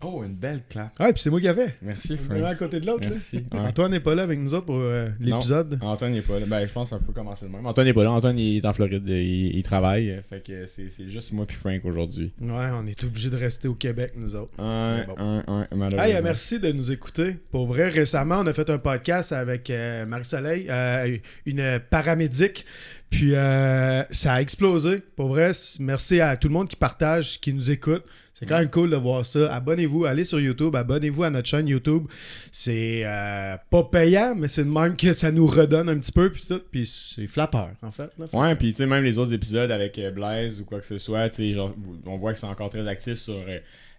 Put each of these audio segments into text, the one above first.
Oh, une belle clap. Ouais, puis c'est moi qui avais. Merci, On est Frank. à côté de l'autre. Merci. Là. Ouais. Antoine n'est pas là avec nous autres pour l'épisode. Non, Antoine n'est pas là. Ben, je pense qu'on peut commencer de même. Antoine n'est pas là. Antoine, il est en Floride. Il travaille. Fait que c'est juste moi puis Frank aujourd'hui. Ouais, on est obligé de rester au Québec, nous autres. Malheureusement. Hey, merci de nous écouter. Pour vrai, récemment, on a fait un podcast avec Marie-Soleil, une paramédic. Puis ça a explosé. Pour vrai, merci à tout le monde qui partage, qui nous écoute. C'est quand même cool de voir ça. Abonnez-vous, allez sur YouTube, abonnez-vous à notre chaîne YouTube. C'est pas payant, mais c'est de même que ça nous redonne un petit peu. Puis tout. Puis c'est flatteur, en fait. Là. Ouais, puis tu sais, même les autres épisodes avec Blaise ou quoi que ce soit, tu sais, genre, on voit que c'est encore très actif sur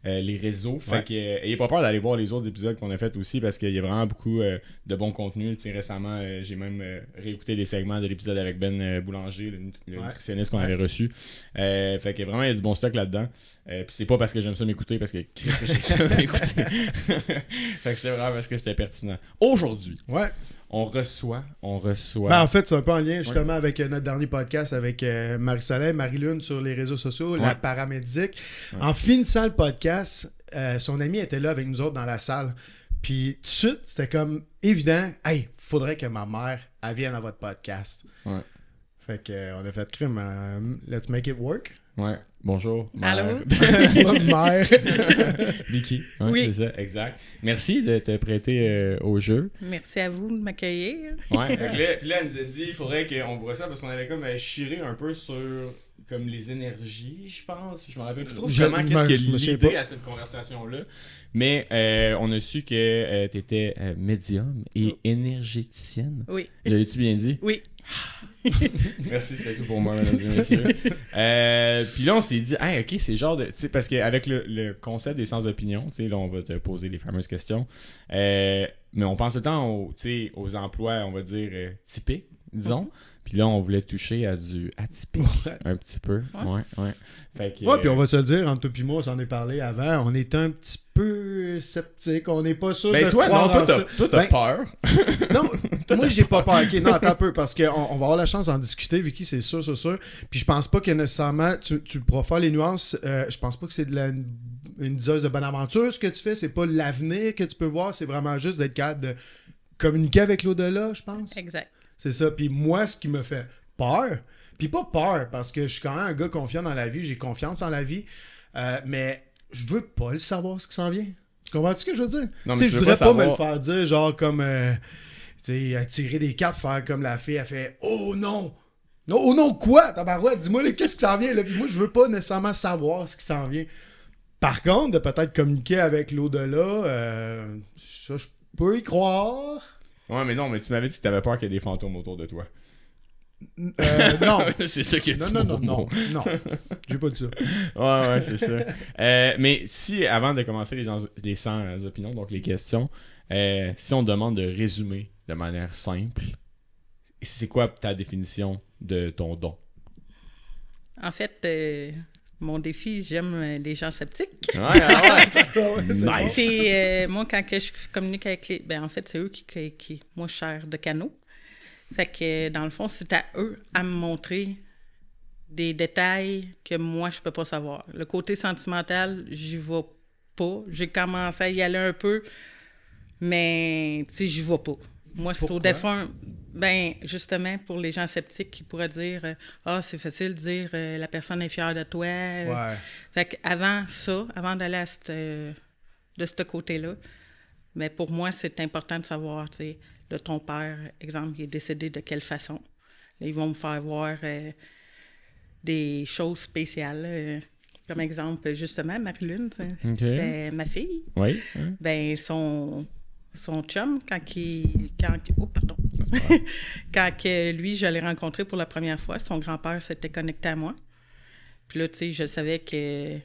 les réseaux. Fait que ayez pas peur d'aller voir les autres épisodes qu'on a fait aussi parce qu'il y a vraiment beaucoup de bon contenu. Tu sais, récemment, j'ai même réécouté des segments de l'épisode avec Ben Boulanger, le nutritionniste qu'on avait reçu. Fait que vraiment, il y a du bon stock là-dedans. Puis c'est pas parce que j'aime ça m'écouter, parce que j'ai ça m'écouter. Fait que c'est vraiment parce que c'était pertinent. Aujourd'hui, on reçoit. Ben, en fait, c'est un peu en lien justement avec notre dernier podcast avec Marie-Soleil, Marie-Lune sur les réseaux sociaux, la paramédic. En finissant le podcast, son ami était là avec nous autres dans la salle. Puis tout de suite, c'était comme évident, hey, faudrait que ma mère elle vienne à votre podcast. Ouais. Fait que on a fait crime, let's make it work. Ouais. Bonjour. Allô? Mère. Vicky. Ouais, Oui. c'est ça, exact. Merci de te prêter au jeu. Merci à vous de m'accueillir. Ouais. Puis là, elle nous a dit, il faudrait qu'on voit ça parce qu'on avait comme chiré un peu sur comme les énergies, je pense. Je me rappelle plus trop justement qu'est-ce que l'idée à cette conversation-là. Mais on a su que tu étais médium et énergéticienne. Oui. J'avais-tu bien dit? Oui. Merci, c'était tout pour moi, mesdames et messieurs. Puis là, on s'est dit, hey, ok, c'est genre de. Tu sais, parce qu'avec le concept des sans opinion, tu sais, là, on va te poser les fameuses questions. Mais on pense tout le temps aux emplois, on va dire, typiques, disons. Puis là, on voulait toucher à du atypique, un petit peu. Ouais. Fait que, puis on va se le dire, entre toi et moi, on s'en est parlé avant, on est un petit peu sceptique, on n'est pas sûr de toi, croire en ça. Toi, t'as peur. Non, moi, j'ai pas peur. Ok, non, attends un peu, parce qu'on va avoir la chance d'en discuter, Vicky, c'est sûr. Puis je pense pas que nécessairement, tu pourras faire les nuances, je pense pas que c'est une diseuse de bonne aventure, ce que tu fais, c'est pas l'avenir que tu peux voir, c'est vraiment juste d'être capable de communiquer avec l'au-delà, je pense. Exact. C'est ça. Puis moi, ce qui me fait peur, puis pas peur, parce que je suis quand même un gars confiant dans la vie, j'ai confiance en la vie, mais je veux pas le savoir ce qui s'en vient. Tu comprends ce que je veux dire? Non, mais je voudrais pas me le savoir... faire dire, genre comme, tu sais, tirer des cartes, faire comme la fille, elle fait « Oh non! » Non, oh non, quoi? Tabarouette, dis-moi, là, qu'est-ce qui s'en vient? Là? Puis moi, je veux pas nécessairement savoir ce qui s'en vient. Par contre, de peut-être communiquer avec l'au-delà, ça, je peux y croire. Ouais, mais non, mais tu m'avais dit que t'avais peur qu'il y ait des fantômes autour de toi. Non. C'est ça que tu Non. J'ai pas dit ça. Ouais, c'est ça. Mais si, avant de commencer les 100 opinions, donc les questions, si on te demande de résumer de manière simple, c'est quoi ta définition de ton don? En fait, mon défi, j'aime les gens sceptiques. Nice! Puis moi, quand que je communique avec les... Ben, en fait, c'est eux qui moi, je sers de canaux. Fait que, dans le fond, c'est à eux à me montrer des détails que moi, je peux pas savoir. Le côté sentimental, j'y vais pas. J'ai commencé à y aller un peu, mais, tu sais, j'y vais pas. Moi, c'est au défunt... Ben, justement, pour les gens sceptiques qui pourraient dire c'est facile de dire la personne est fière de toi. Ouais. Fait qu'avant ça, avant d'aller à de ce côté-là, mais pour moi, c'est important de savoir, tu sais, de ton père, exemple, il est décédé de quelle façon. Là, ils vont me faire voir des choses spéciales. Comme exemple, justement, Marie-Lune, c'est ma fille. Oui. Ben, son chum, quand lui, je l'ai rencontré pour la première fois, son grand-père s'était connecté à moi. Puis là, tu sais, je savais que...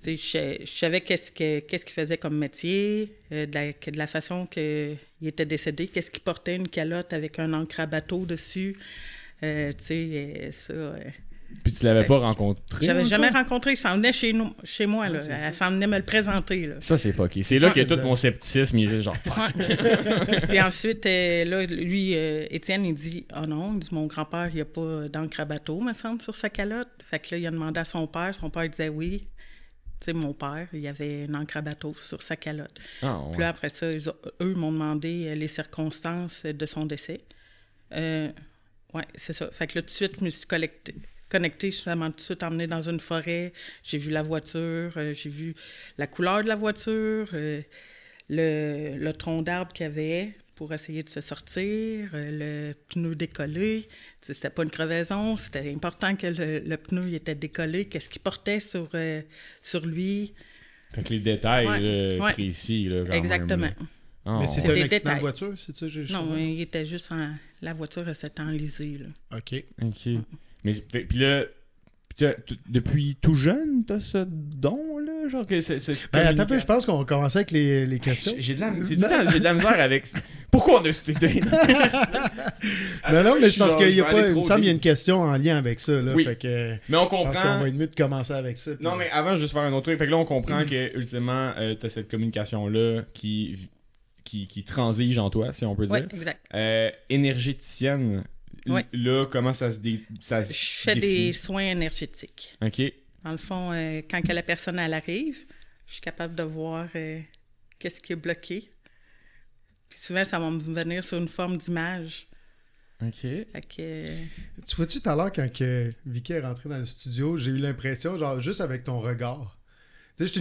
Tu sais, je savais qu'est-ce qu'il faisait comme métier, de la façon qu'il était décédé, qu'est-ce qu'il portait, une calotte avec un encre à bateau dessus. Tu sais, ça... Puis tu l'avais pas rencontré? J'avais jamais rencontré. Il s'en venait chez moi. Là. Elle s'en venait me le présenter. Là. Ça, c'est fucké. C'est là que tout mon scepticisme, il est genre fuck. Puis ensuite, là, lui, Étienne, il dit « Oh non, il dit, mon grand-père, il n'y a pas d'encre à bateau, me semble, sur sa calotte. » Fait que là, il a demandé à son père. Son père disait oui. Tu sais, mon père, il y avait une encre à bateau sur sa calotte. Ah, Puis ouais. là, après ça, eux m'ont demandé les circonstances de son décès. Ouais, c'est ça. Fait que là, tout de suite, je me suis connectée, ça m'a tout de suite emmenée dans une forêt. J'ai vu la voiture, j'ai vu la couleur de la voiture, le tronc d'arbre qu'il y avait pour essayer de se sortir, le pneu décollé. T'sais, c'était pas une crevaison, c'était important que le pneu il était décollé, qu'est-ce qu'il portait sur lui. Fait que les détails Ouais, là, ouais. précis, là, quand Exactement. même. Ah, Mais ouais. c'était C'est un des accident détails. de voiture, c'est ça? Non, il était juste la voiture elle s'était enlisée, là. OK. OK. Mais, puis là, depuis tout jeune, t'as ce don-là? Genre que c'est Ben, attends un peu, je pense qu'on va commencer avec les questions. J'ai de la misère avec... Pourquoi on a cette idée? Non, mais c'est parce qu'il y a pas... Il me semble qu'il y a une question en lien avec ça, là. Oui. Fait que... Mais on Je pense qu'on comprend... va être mieux de commencer avec ça. puis- Non, mais avant, juste faire un autre truc. Fait que là, on comprend que, ultimement, t'as cette communication-là qui transige en toi, si on peut Oui, dire. exact. Énergéticienne, Ouais. là, comment ça se Je fais des définit? soins énergétiques. OK. Dans le fond, quand que la personne elle arrive, je suis capable de voir qu'est-ce qui est bloqué. Puis souvent, ça va me venir sur une forme d'image. OK. Fait que, Tu vois-tu tout à l'heure, quand que Vicky est rentrée dans le studio, j'ai eu l'impression, genre, juste avec ton regard. Tu sais,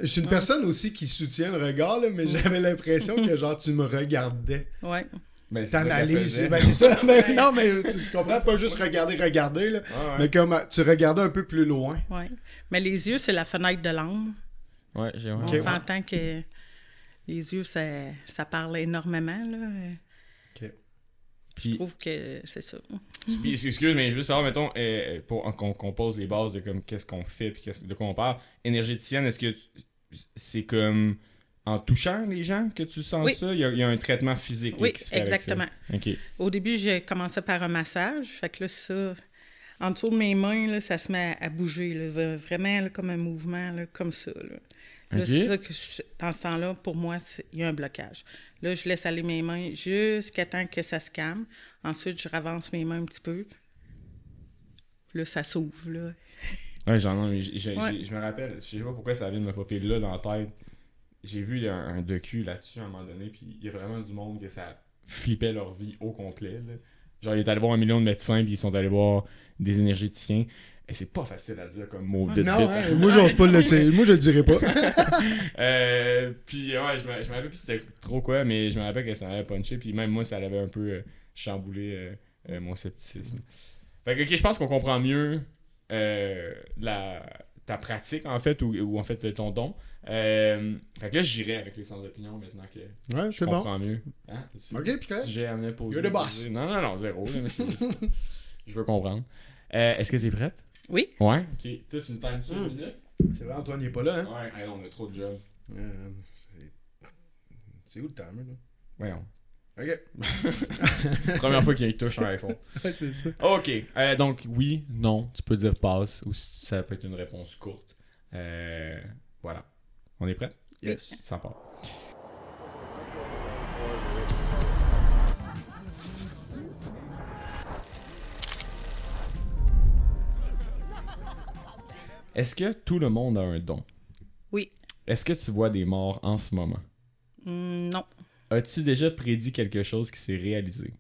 je suis une personne aussi qui soutient le regard, là, mais j'avais l'impression que, genre, tu me regardais. ouais. Ben, c'est ça qu'elle T'analyses. faisait. Ben, c'est ça. Mais, non, mais tu comprends, pas juste regarder, là. Ouais, ouais. Mais comme tu regardais un peu plus loin. Ouais. Mais les yeux, c'est la fenêtre de l'âme. Ouais, j'ai On Ok. s'entend que les yeux, ça parle énormément. Là. Je Puis, trouve que c'est ça. puis, excuse, mais je veux savoir, mettons, pour qu'on pose les bases de comme qu'est-ce qu'on fait puis de quoi on parle. Énergéticienne, est-ce que c'est comme en touchant les gens que tu sens Oui. ça? Il y a un traitement physique là, Oui, qui se fait avec ça. exactement. OK. Au début, j'ai commencé par un massage. Fait que là, ça, en dessous de mes mains, là, ça se met à bouger. Là, vraiment là, comme un mouvement, là, comme ça. Là. Là, Ok. c'est ça que dans ce temps-là, pour moi, il y a un blocage. Là, je laisse aller mes mains jusqu'à temps que ça se calme. Ensuite, je ravance mes mains un petit peu. Là, ça s'ouvre. Là. Ouais, j'en ai. Ouais. Je me rappelle, je sais pas pourquoi ça vient de me popper là dans la tête. J'ai vu un docu là-dessus à un moment donné, puis il y a vraiment du monde que ça flippait leur vie au complet. Là. Genre, ils étaient allés voir 1 million de médecins, puis ils sont allés voir des énergéticiens. Et c'est pas facile à dire comme mot vite. Non, vite. hein, moi, j'ose pas le laisser. Moi, je le dirais pas. Puis ouais, je me rappelle plus c'était trop quoi, mais je me rappelle que ça m'avait punché, puis même moi, ça avait un peu chamboulé mon scepticisme. Fait que, ok, je pense qu'on comprend mieux ta pratique, en fait, ou en fait ton don. Fait que là, j'irai avec les sans-opinion maintenant que Ouais, je c'est bon. comprends mieux. Hein? T'as-tu Ok, puis correct. sujet à me poser? You're the boss. Non, zéro. Là, mais c'est juste- je veux comprendre. Est-ce que t'es prête? Oui. Ouais. Ok. Toi, tu me times ça une minute? C'est vrai, Antoine n'est pas là, hein? Ouais. Hey, on a trop de jobs. C'est où le timer, là? Voyons. Ok. Première fois qu'il touche un iPhone. Ouais, c'est ça. Ok. Donc, oui, non, tu peux dire passe, ou ça peut être une réponse courte. Voilà. On est prêt? Yes. Ça part. Est-ce que tout le monde a un don? Oui. Est-ce que tu vois des morts en ce moment? Non. As-tu déjà prédit quelque chose qui s'est réalisé?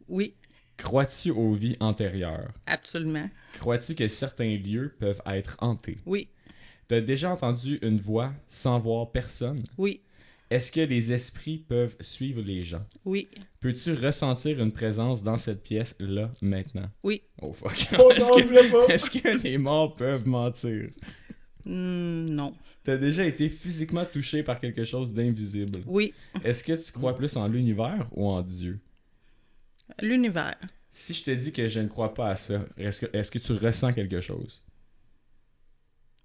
Oui. Crois-tu aux vies antérieures? Absolument. Crois-tu que certains lieux peuvent être hantés? Oui. T'as déjà entendu une voix sans voir personne? Oui. Est-ce que les esprits peuvent suivre les gens? Oui. Peux-tu ressentir une présence dans cette pièce, là, maintenant? Oui. Oh fuck. Oh Est-ce non, je voulais pas. est-ce que les morts peuvent mentir? Non. T'as déjà été physiquement touché par quelque chose d'invisible? Oui. Est-ce que tu crois plus en l'univers ou en Dieu? L'univers. Si je te dis que je ne crois pas à ça, est-ce que tu ressens quelque chose?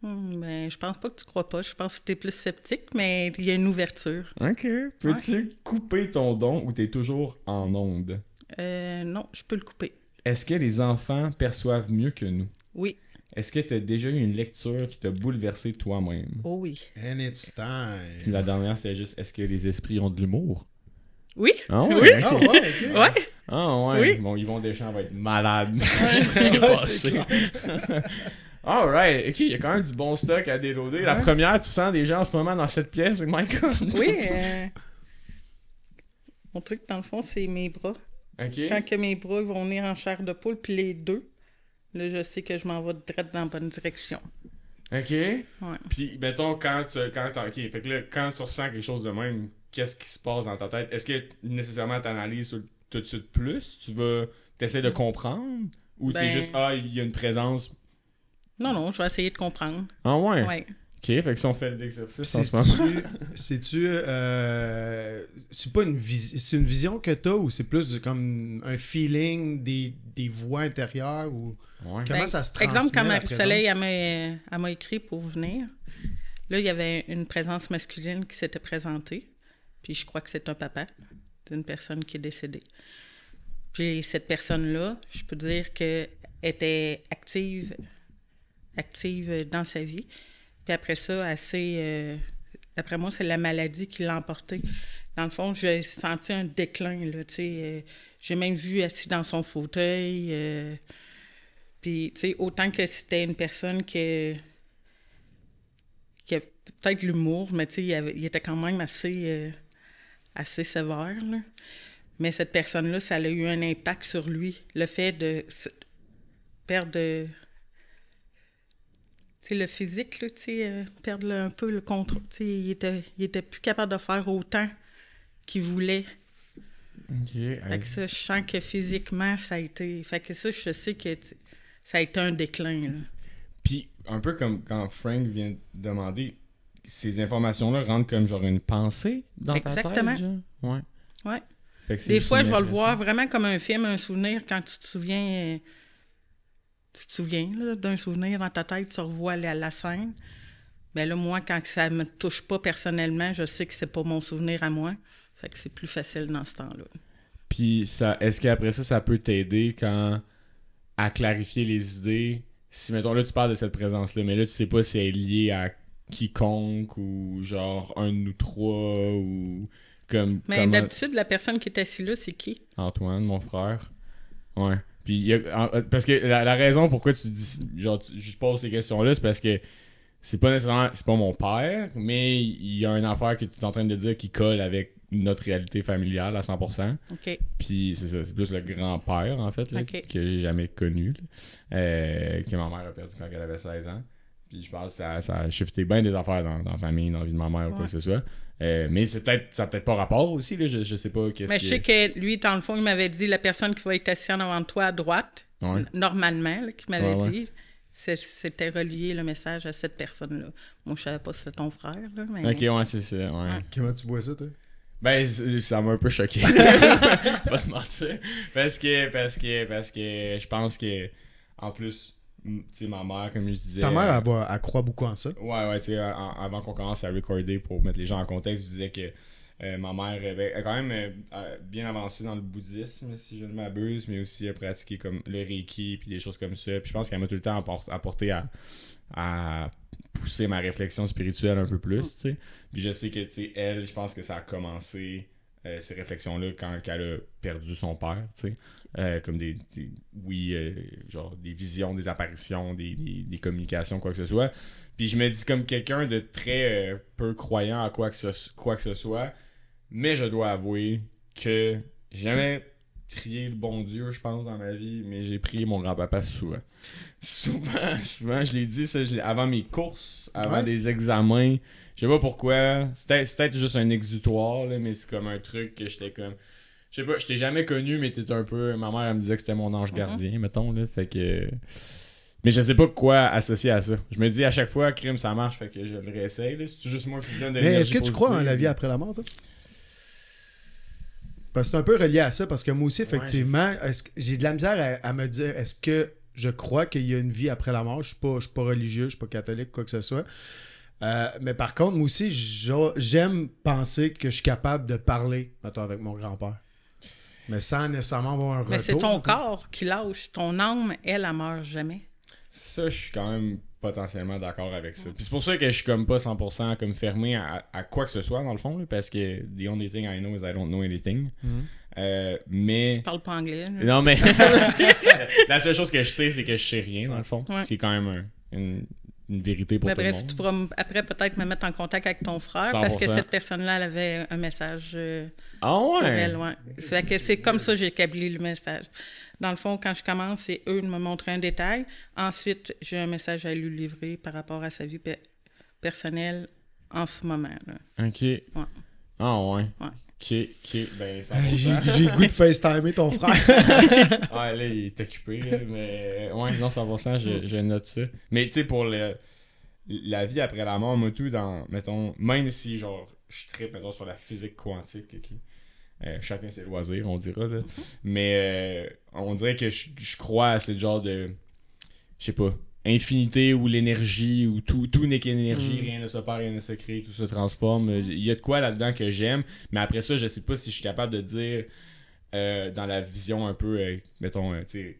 Ben, je pense pas que tu crois pas. Je pense que tu es plus sceptique, mais il y a une ouverture. Ok. Peux-tu couper ton don ou t'es toujours en onde? Non, je peux le couper. Est-ce que les enfants perçoivent mieux que nous? Oui. Est-ce que tu as déjà eu une lecture qui t'a bouleversé toi-même? Oh oui. And it's Puis time. la dernière, c'est juste, est-ce que les esprits ont de l'humour? Oui. Ah ouais? Oui. ok. Ah ouais, ok. Ouais. Ah ouais? Oui. Bon, Yvon Deschamps va être malade. Ouais, c'est Passé. Alright, ok, il y a quand même du bon stock à déloader. La première, tu sens des gens en ce moment dans cette pièce, Michael? Oui, mon truc, dans le fond, c'est mes bras. Ok. Quand que mes bras vont venir en chair de poule, puis les deux, là, je sais que je m'en vais direct dans la bonne direction. Ok. Ouais. Puis, mettons, ok, fait que là, quand tu ressens quelque chose de même, qu'est-ce qui se passe dans ta tête? Est-ce que nécessairement t'analyses tout de suite plus? T'essaies de comprendre? Ou t'es juste, il y a une présence? Non, je vais essayer de comprendre. Ah ouais? Ouais. Ok, fait que si on fait l'exercice en ce moment. C'est-tu c'est pas c'est une vision que t'as ou c'est plus comme un feeling des voix intérieures ou comment ça se transmet? Exemple, quand la Marie-Soleil présence? elle m'a écrit pour venir, là, il y avait une présence masculine qui s'était présentée. Puis je crois que c'est un papa d'une personne qui est décédée. Puis cette personne-là, je peux dire qu'elle était active dans sa vie. Puis après ça, d'après moi, c'est la maladie qui l'a emporté. Dans le fond, j'ai senti un déclin, là, tu sais. J'ai même vu assis dans son fauteuil. Puis, tu sais, autant que c'était une personne qui a peut-être l'humour, mais tu sais, il était quand même assez sévère, là. Mais cette personne-là, ça a eu un impact sur lui. Le fait de perdre... Tu sais, le physique, là, tu sais, perdre un peu le contrôle. Tu sais, il était plus capable de faire autant qu'il voulait. Ok. Fait que ça, je sens que physiquement, ça a été... Fait que ça, je sais que ça a été un déclin, là. Puis, un peu comme quand Frank vient de demander, ces informations-là rentrent comme genre une pensée dans ta tête? Exactement. Ouais. Ouais. Des fois, je vais le voir vraiment comme un film, un souvenir, quand tu te souviens... Tu te souviens là, d'un souvenir dans ta tête, tu revois la scène. Mais là, moi, quand ça me touche pas personnellement, je sais que c'est pas mon souvenir à moi. Fait que c'est plus facile dans ce temps-là. Puis, est-ce qu'après ça peut t'aider à clarifier les idées? Si, mettons, là, tu parles de cette présence-là, mais là, tu sais pas si elle est liée à quiconque ou genre un de nous trois ou comme... Mais d'habitude, la personne qui est assise là, c'est qui? Antoine, mon frère. Ouais. Puis, parce que la raison pourquoi tu dis, genre, je pose ces questions-là, c'est parce que c'est pas nécessairement, c'est pas mon père, mais il y a une affaire que tu es en train de dire qui colle avec notre réalité familiale à 100%. OK. Puis, c'est ça, c'est plus le grand-père, en fait, là, que j'ai jamais connu, que ma mère a perdu quand elle avait 16 ans. Puis, je pense que ça a shifté bien des affaires dans la famille, dans la vie de ma mère ou quoi que ce soit. Mais ça n'a peut-être pas rapport aussi, là, je sais pas qu'est-ce Mais je sais que lui, dans le fond, il m'avait dit la personne qui va être assise en avant de toi à droite, normalement, là, qui m'avait dit, c'était relié le message à cette personne-là. Moi, je savais pas si c'était ton frère, là, mais... Ok, ouais, c'est ça, ouais. Comment tu vois ça, toi? Ben, ça m'a un peu choqué. Pas te mentir. Parce que je pense que, en plus... Tu sais, ma mère, comme je disais... Ta mère, elle croit beaucoup en ça. Ouais, tu sais, avant qu'on commence à recorder, pour mettre les gens en contexte, je disais que ma mère est quand même bien avancée dans le bouddhisme, si je ne m'abuse, mais aussi a pratiqué comme le Reiki, puis des choses comme ça. Puis je pense qu'elle m'a tout le temps apporté à pousser ma réflexion spirituelle un peu plus, tu sais. Puis je sais que, tu sais, elle, je pense que ça a commencé... ces réflexions-là quand elle a perdu son père, tu sais. Comme genre des visions, des apparitions, des communications, quoi que ce soit. Puis je me dis comme quelqu'un de très peu croyant à quoi que ce soit, mais je dois avouer que j'ai jamais prié le bon Dieu, je pense, dans ma vie, mais j'ai prié mon grand-papa souvent. Souvent, je l'ai dit, ça, avant mes courses, avant des examens. Je sais pas pourquoi. C'est peut-être juste un exutoire, là, mais c'est comme un truc que j'étais comme... Je sais pas, je t'ai jamais connu, mais t'es un peu... Ma mère, elle me disait que c'était mon ange gardien, mettons, là. Fait que... Mais je sais pas quoi associer à ça. Je me dis à chaque fois, crime, ça marche, fait que je le réessaye, là. C'est juste moi qui me donne de l'énergie. Mais est-ce que tu crois en la vie après la mort, toi? Parce que c'est un peu relié à ça, parce que moi aussi, effectivement, j'ai de la misère à me dire, est-ce que je crois qu'il y a une vie après la mort? Je suis pas religieux, je suis pas catholique, quoi que ce soit. Mais par contre, moi aussi, j'aime penser que je suis capable de parler, mettons, avec mon grand-père. Mais sans nécessairement avoir un retour. Mais c'est ton corps qui lâche. Ton âme, elle meurt jamais. Ça, je suis quand même potentiellement d'accord avec ça. Puis c'est pour ça que je suis comme pas 100% comme fermé à quoi que ce soit, dans le fond, là, parce que the only thing I know is I don't know anything. Mais... Je parle pas anglais. Là. Non, mais... La seule chose que je sais, c'est que je sais rien, dans le fond. Ouais. C'est quand même une vérité pour Mais tout le bref, monde. tu pourras après peut-être me mettre en contact avec ton frère parce que 100%. cette personne-là, elle avait un message Ah pour ouais? elle. Ouais. C'est comme ça que j'ai établi le message. Dans le fond, quand je commence, c'est eux de me montrer un détail. Ensuite, j'ai un message à lui livrer par rapport à sa vie personnelle en ce moment. Là. OK. Ouais. Ah ouais? Ouais. OK. Ben, ça J'ai le goût de FaceTimer ton frère. Ouais, là, il est occupé, là, mais... Ouais, non, 100%, je note ça. Mais, tu sais, pour la vie après la mort, moi, tout, mettons, même si, genre, je trippe, mettons, sur la physique quantique, OK? Chacun ses loisirs, on dira, là. Mais on dirait que je crois à ce genre de... Je sais pas... infinité ou l'énergie ou tout n'est qu'énergie, rien ne se perd, rien ne se crée, tout se transforme. Il y a de quoi là-dedans que j'aime, mais après ça, je sais pas si je suis capable de dire dans la vision un peu, mettons, tu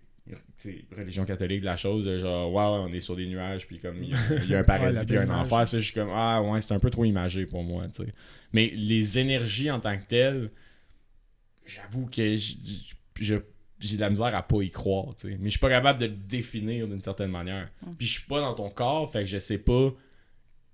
sais, religion catholique de la chose, genre, ouais, on est sur des nuages, puis comme il y a un paradis, puis un enfer, ça, je suis comme, ah ouais, c'est un peu trop imagé pour moi, tu sais. Mais les énergies en tant que telles, j'avoue que j'ai de la misère à pas y croire, tu sais. Mais je suis pas capable de le définir d'une certaine manière. Puis je suis pas dans ton corps, fait que je sais pas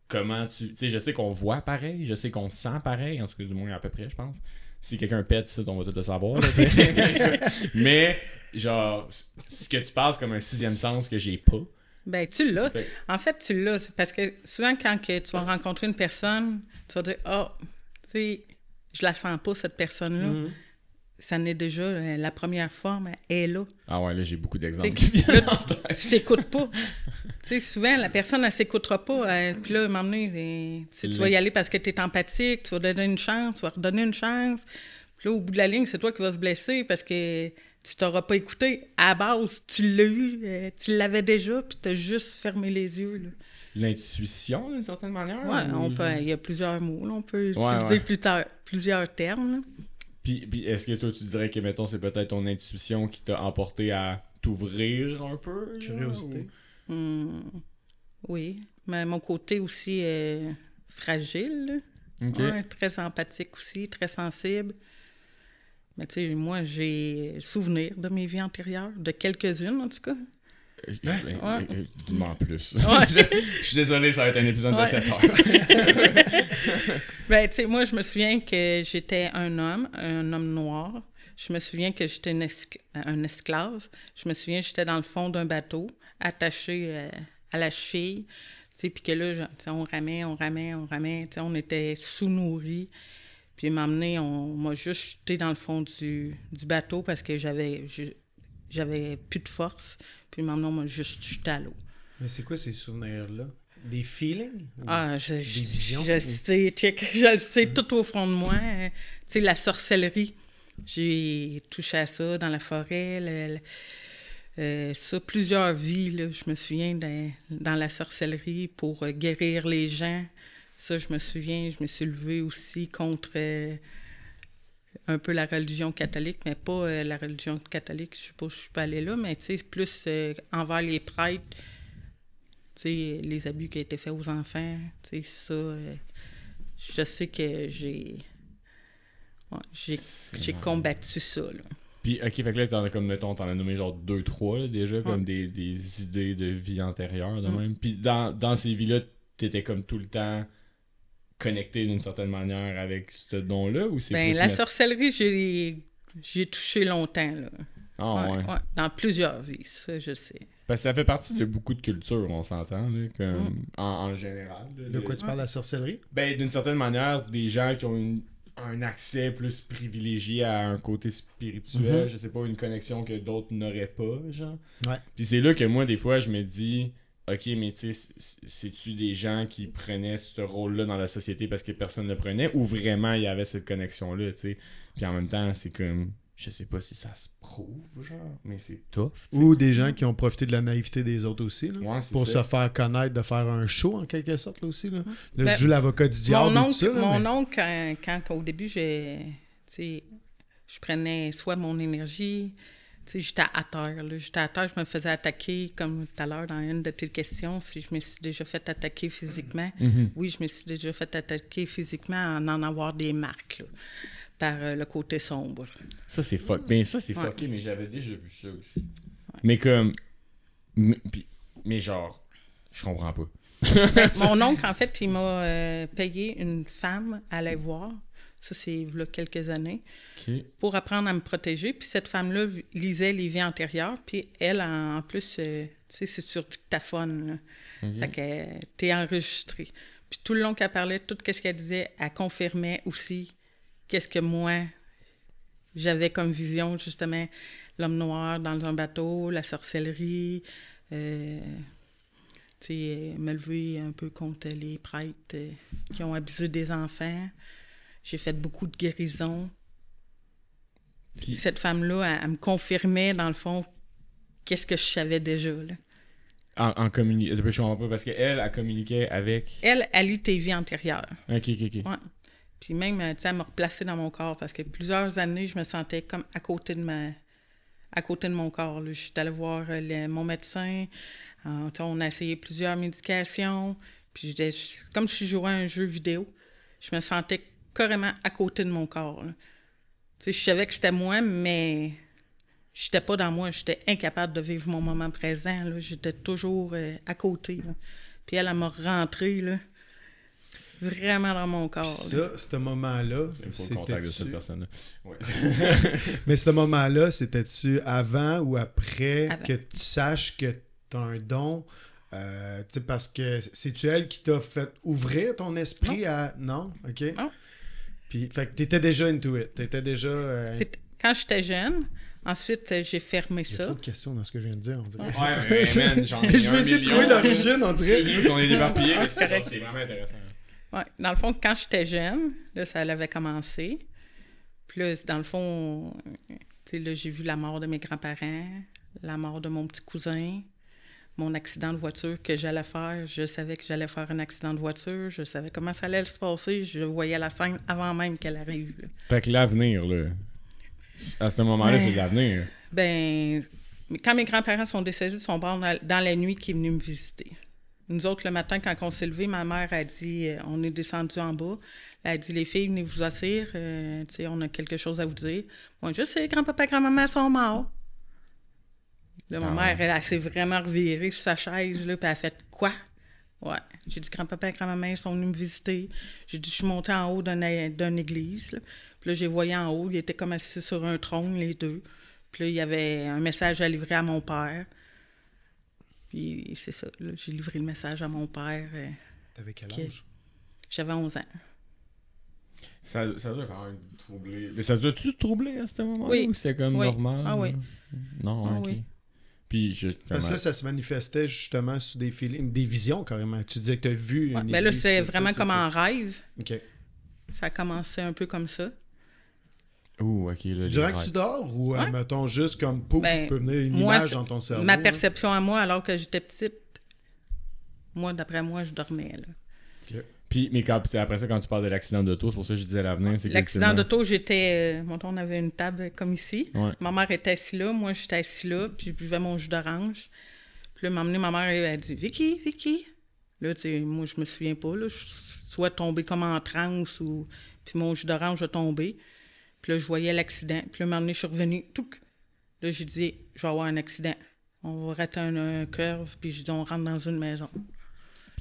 comment tu... Tu sais, je sais qu'on voit pareil, je sais qu'on sent pareil, en tout cas du moins à peu près, je pense. Si quelqu'un pète ça, on va tout le savoir, là, tu sais. Mais, genre, ce que tu passes comme un sixième sens que j'ai pas. Ben, tu l'as. Fait- En fait, tu l'as. Parce que souvent, quand que tu vas rencontrer une personne, tu vas dire, tu sais, je la sens pas, cette personne-là. Ça n'est déjà la première forme, elle est là. Ah ouais, là, j'ai beaucoup d'exemples. Là, tu t'écoutes pas. Tu sais, souvent, la personne, elle s'écoutera pas. Puis là, m'emmener, tu vas y aller parce que tu es empathique, tu vas donner une chance, tu vas redonner une chance. Puis là, au bout de la ligne, c'est toi qui vas se blesser parce que tu t'auras pas écouté. À la base, tu l'as eu, tu l'avais déjà, puis tu as juste fermé les yeux. Là. L'intuition, d'une certaine manière? Ouais, il y a plusieurs mots. Là, on peut utiliser plusieurs termes. Là. Puis est-ce que toi, tu dirais que, mettons, c'est peut-être ton intuition qui t'a emporté à t'ouvrir un peu? Curiosité. Oui, mais mon côté aussi fragile. OK. Ouais, très empathique aussi, très sensible. Mais tu sais, moi, j'ai souvenir de mes vies antérieures, de quelques-unes en tout cas. Dis-moi en plus. Ouais. Je suis désolé, ça va être un épisode de 7 heures. Ben, tu sais, moi, je me souviens que j'étais un homme noir. Je me souviens que j'étais un esclave. Je me souviens que j'étais dans le fond d'un bateau, attaché à la cheville. Tu sais, puis que là, on ramait. Tu sais, on était sous-nourris. Puis m'emmener, on m'a juste jeté dans le fond du bateau parce que j'avais plus de force. Puis maintenant, on m'a juste jeté à l'eau. Mais c'est quoi ces souvenirs-là? Des feelings? Des visions? Je le sais tout au fond de moi. Tu sais, la sorcellerie. J'ai touché à ça dans la forêt. Ça, plusieurs vies, là, je me souviens dans la sorcellerie pour guérir les gens. Ça, je me souviens, je me suis levée aussi contre un peu la religion catholique, mais pas la religion catholique, je sais pas, je suis pas allée là, mais tu sais, plus envers les prêtres, tu sais, les abus qui ont été faits aux enfants, tu sais, ça, je sais que j'ai combattu ça, là. Puis, ok, fait que là, t'en as nommé genre 2-3 là, déjà, comme des idées de vie antérieure, de même. Puis dans ces vies-là, t'étais comme tout le temps connecté d'une certaine manière avec ce don-là, ou c'est plus... La sorcellerie, j'ai touché longtemps, là. Ah ouais. Dans plusieurs vies, ça, je sais. Parce que ça fait partie de beaucoup de cultures, on s'entend, là, comme en général. Là, De quoi tu parles, la sorcellerie? Ben, d'une certaine manière, des gens qui ont un accès plus privilégié à un côté spirituel, je sais pas, une connexion que d'autres n'auraient pas, genre. Ouais. Puis c'est là que moi, des fois, je me dis, ok, mais tu sais, c'est-tu des gens qui prenaient ce rôle-là dans la société parce que personne ne le prenait, ou vraiment il y avait cette connexion-là, tu sais. Puis en même temps, c'est comme, je sais pas si ça se prouve, genre, mais c'est tough, tu sais. Ou des gens qui ont profité de la naïveté des autres aussi, là, Ouais, c'est pour ça. se faire connaître, de faire un show en quelque sorte, là aussi. Là, là Ben, je joue l'avocat du diable et tout ça. Là, mon oncle, quand au début, je prenais soit mon énergie, tu sais, j'étais à terre, là. J'étais à terre, je me faisais attaquer, comme tout à l'heure dans une de tes questions, si je me suis déjà fait attaquer physiquement. Oui, je me suis déjà fait attaquer physiquement en avoir des marques, là, par le côté sombre. Ça, c'est fuck. Ben, ça, c'est fucké, mais j'avais déjà vu ça aussi. Mais comme... Mais genre... Je comprends pas. Mon oncle, en fait, il m'a payé une femme à aller voir. Ça, c'est il y a quelques années. OK. Pour apprendre à me protéger. Puis cette femme-là lisait les vies antérieures. Puis elle, en plus, tu sais, c'est sur dictaphone. Là. Fait que t'es enregistré. Puis tout le long qu'elle parlait, tout ce qu'elle disait, elle confirmait aussi qu'est-ce que moi, j'avais comme vision, justement, l'homme noir dans un bateau, la sorcellerie, me lever un peu contre les prêtres qui ont abusé des enfants. J'ai fait beaucoup de guérisons. Puis cette femme-là, elle me confirmait, dans le fond, qu'est-ce que je savais déjà. Là. En communiquant. Je comprends pas, parce qu'elle communiquait avec... Elle lit tes vies antérieures. OK. Ouais. Puis même, tu sais, elle m'a replacée dans mon corps, parce que plusieurs années, je me sentais comme à côté de mon corps. Là. Je suis allée voir mon médecin. On a essayé plusieurs médications. Puis comme si je jouais à un jeu vidéo, je me sentais carrément à côté de mon corps. Tu sais, je savais que c'était moi, mais j'étais pas dans moi. J'étais incapable de vivre mon moment présent. Là. J'étais toujours à côté. Là. Puis elle m'a rentré là, vraiment dans mon corps. Ça, ce moment-là, c'est le contact de cette personne-là. Ouais. Mais ce moment-là, c'était-tu avant ou après avant. que tu saches que tu as un don? Parce que c'est-tu elle qui t'a fait ouvrir ton esprit à... Non? OK. Non. Puis, fait que t'étais déjà into it. T'étais déjà... Quand j'étais jeune, ensuite, j'ai fermé Il y a ça. trop de questions dans ce que je viens de dire, on dirait. Ouais, mais man, j'en ai Je vais essayer de trouver l'origine, on dirait. Excusez-nous si on est déparpillés, mais c'est correct. c'est vraiment intéressant. Ouais. Dans le fond, quand j'étais jeune, là, ça avait commencé. Puis là, dans le fond, tu sais, là, j'ai vu la mort de mes grands-parents, la mort de mon petit cousin, mon accident de voiture que j'allais faire. Je savais que j'allais faire un accident de voiture. Je savais comment ça allait se passer. Je voyais la scène avant même qu'elle arrive. Là. Fait que l'avenir, là, à ce moment-là, c'est de l'avenir. Ben, quand mes grands-parents sont décédés, ils sont morts dans la nuit qui est venue me visiter. Nous autres, le matin, quand on s'est levés, ma mère a dit, on est descendu en bas. Elle a dit, les filles, venez vous asseoir. Tu sais, on a quelque chose à vous dire. Moi, je sais, grand-papa et grand-maman sont morts. Là, ma mère, elle s'est vraiment revirée sur sa chaise, là, puis elle a fait quoi? Ouais. J'ai dit, grand-papa et grand-maman, ils sont venus me visiter. J'ai dit, je suis montée en haut d'une église. Là. Puis là, j'ai voyé en haut, ils étaient comme assis sur un trône, les deux. Puis là, il y avait un message à livrer à mon père. Puis c'est ça, là, j'ai livré le message à mon père. T'avais quel âge? J'avais 11 ans. Ça doit quand même troubler. Mais ça doit-tu te troubler à ce moment-là? Oui. Ou c'était comme Oui. normal? Ah oui. Non, Ah ok. oui. Puis Parce que là, ça se manifestait justement sur des feelings, des visions carrément. Tu disais que tu as vu une Ben là, église, c'est tout vraiment ça, comme tu sais. en rêve. OK. Ça a commencé un peu comme ça. Ouh, ok. Là, Durant que tu dors ou, Ouais. mettons, juste comme pouf, Ben, peut venir une moi, image dans ton cerveau? Ma là? perception à moi, alors que j'étais petite, moi, d'après moi, je dormais. Là. OK. Puis, mais après ça, quand tu parles de l'accident d'auto, c'est pour ça que je disais l'avenir. C'est L'accident qu'ultimement- d'auto, j'étais... on avait une table comme ici. Ouais. Ma mère était assise là, moi, j'étais assise là, puis je buvais mon jus d'orange. Puis là, m'a emmené, ma mère, elle a dit « Vicky, Vicky! » Là, tu sais, moi, je me souviens pas, là. Je suis soit tombée comme en transe ou... Puis mon jus d'orange a tombé. Puis là, je voyais l'accident. Puis là, m'a emmené, je suis revenue. Touc! Là, j'ai dit « Je vais avoir un accident. On va rater un curve. » Puis j'ai dit « On rentre dans une maison. »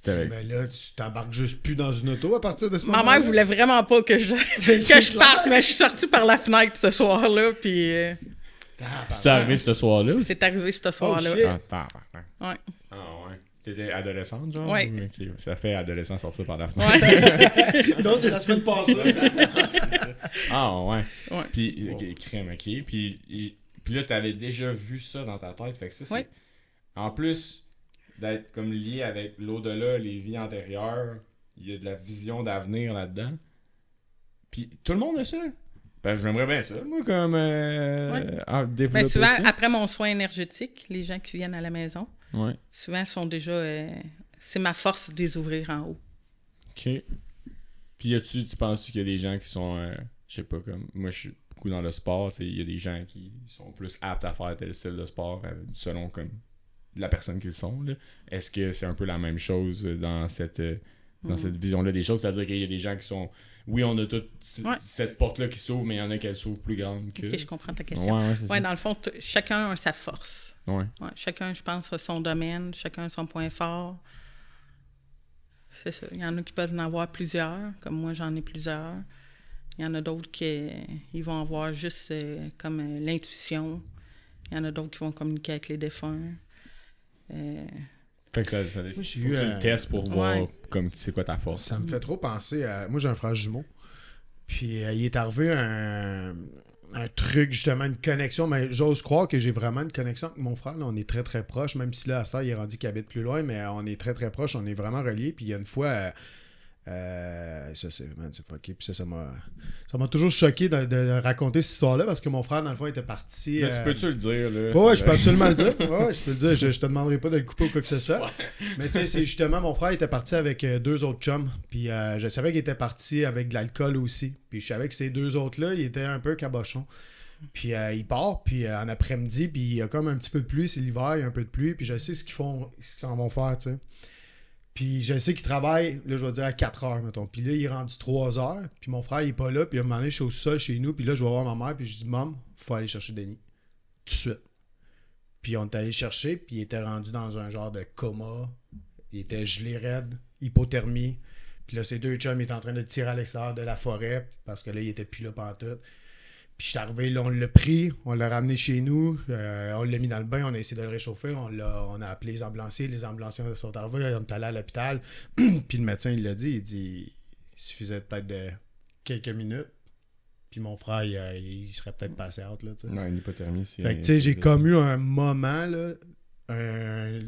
Ben là, tu t'embarques juste plus dans une auto à partir de ce Ma moment-là? mère voulait vraiment pas que je parte, mais je suis sortie par la fenêtre ce soir-là, puis C'est arrivé ce soir-là aussi? c'est arrivé ce soir-là. shit. Ah, tabarnak. Ouais. Ah, ouais. T'étais adolescente, genre? Ouais. Ok, ça fait adolescent sortir par la fenêtre. Non, c'est la semaine passée. Ah, ouais. Ouais. Puis, crème, ok. Puis là, t'avais déjà vu ça dans ta tête. Fait que ça, c'est... Ouais. En plus d'être comme lié avec l'au-delà, les vies antérieures, il y a de la vision d'avenir là-dedans. Puis tout le monde a ça. Ben, j'aimerais bien ça, moi, comme développer Ben, souvent, ça. après mon soin énergétique, les gens qui viennent à la maison, Ouais. souvent sont déjà... c'est ma force de les ouvrir en haut. OK. Puis tu penses-tu qu'il y a des gens qui sont, je sais pas, comme... Moi, je suis beaucoup dans le sport, tu sais, il y a des gens qui sont plus aptes à faire tel style de sport selon comme la personne qu'ils sont, là. Est-ce que c'est un peu la même chose dans cette vision-là des choses? C'est-à-dire qu'il y a des gens qui sont... Oui, on a toute cette porte-là qui s'ouvre, mais il y en a qui s'ouvre plus grande que... Ok, je comprends ta question. Ouais, c'est ça. Dans le fond, chacun a sa force. Ouais. Ouais, chacun, je pense, a son domaine, chacun a son point fort. C'est ça. Il y en a qui peuvent en avoir plusieurs, comme moi, j'en ai plusieurs. Il y en a d'autres qui ils vont avoir juste comme l'intuition. Il y en a d'autres qui vont communiquer avec les défunts. Fait que ça faut que tu le testes pour voir comme c'est quoi ta force. Ça me fait trop penser à... Moi, j'ai un frère jumeau. Puis il est arrivé un truc, justement, une connexion. Mais j'ose croire que j'ai vraiment une connexion avec mon frère. Là, on est très, très proches. Même si là, à ça, il est rendu qu'il habite plus loin. Mais on est très, très proches. On est vraiment reliés. Puis il y a une fois... ça c'est fucké. Puis ça m'a toujours choqué de raconter cette histoire-là parce que mon frère, dans le fond, était parti. Mais tu peux-tu le dire, là? Ouais, je peux absolument le dire. Ouais, je peux le dire. Je te demanderai pas de le couper ou quoi que ce soit. Mais tu sais, c'est justement, mon frère était parti avec 2 autres chums. Puis je savais qu'il était parti avec de l'alcool aussi. Puis je savais que ces 2 autres-là, ils étaient un peu cabochons. Puis il part, puis en après-midi, puis il y a comme un petit peu de pluie, c'est l'hiver, il y a un peu de pluie. Puis je sais ce qu'ils s'en vont faire, tu sais. Puis je sais qu'il travaille, là, je vais dire à 4 heures, mettons. Puis là, il est rendu 3 heures. Puis mon frère, il est pas là. Puis à un moment donné, je suis au sol chez nous. Puis là, je vais voir ma mère. Puis je dis, Maman, faut aller chercher Denis. Tout de suite. Puis on est allé chercher. Puis il était rendu dans un genre de coma. Il était gelé raide, hypothermie. Puis là, ces 2 chums, ils étaient en train de le tirer à l'extérieur de la forêt. Parce que là, il était plus là pantoute. Puis je suis arrivé, là, on l'a pris, on l'a ramené chez nous, on l'a mis dans le bain, on a essayé de le réchauffer, on a appelé les ambulanciers sont arrivés, on est allé à l'hôpital. Puis le médecin, il suffisait peut-être de quelques minutes. Puis mon frère, il serait peut-être passé out, là, tu sais. Non, une hypothermie, c'est... Fait que, tu sais, j'ai comme eu un moment, là, c'est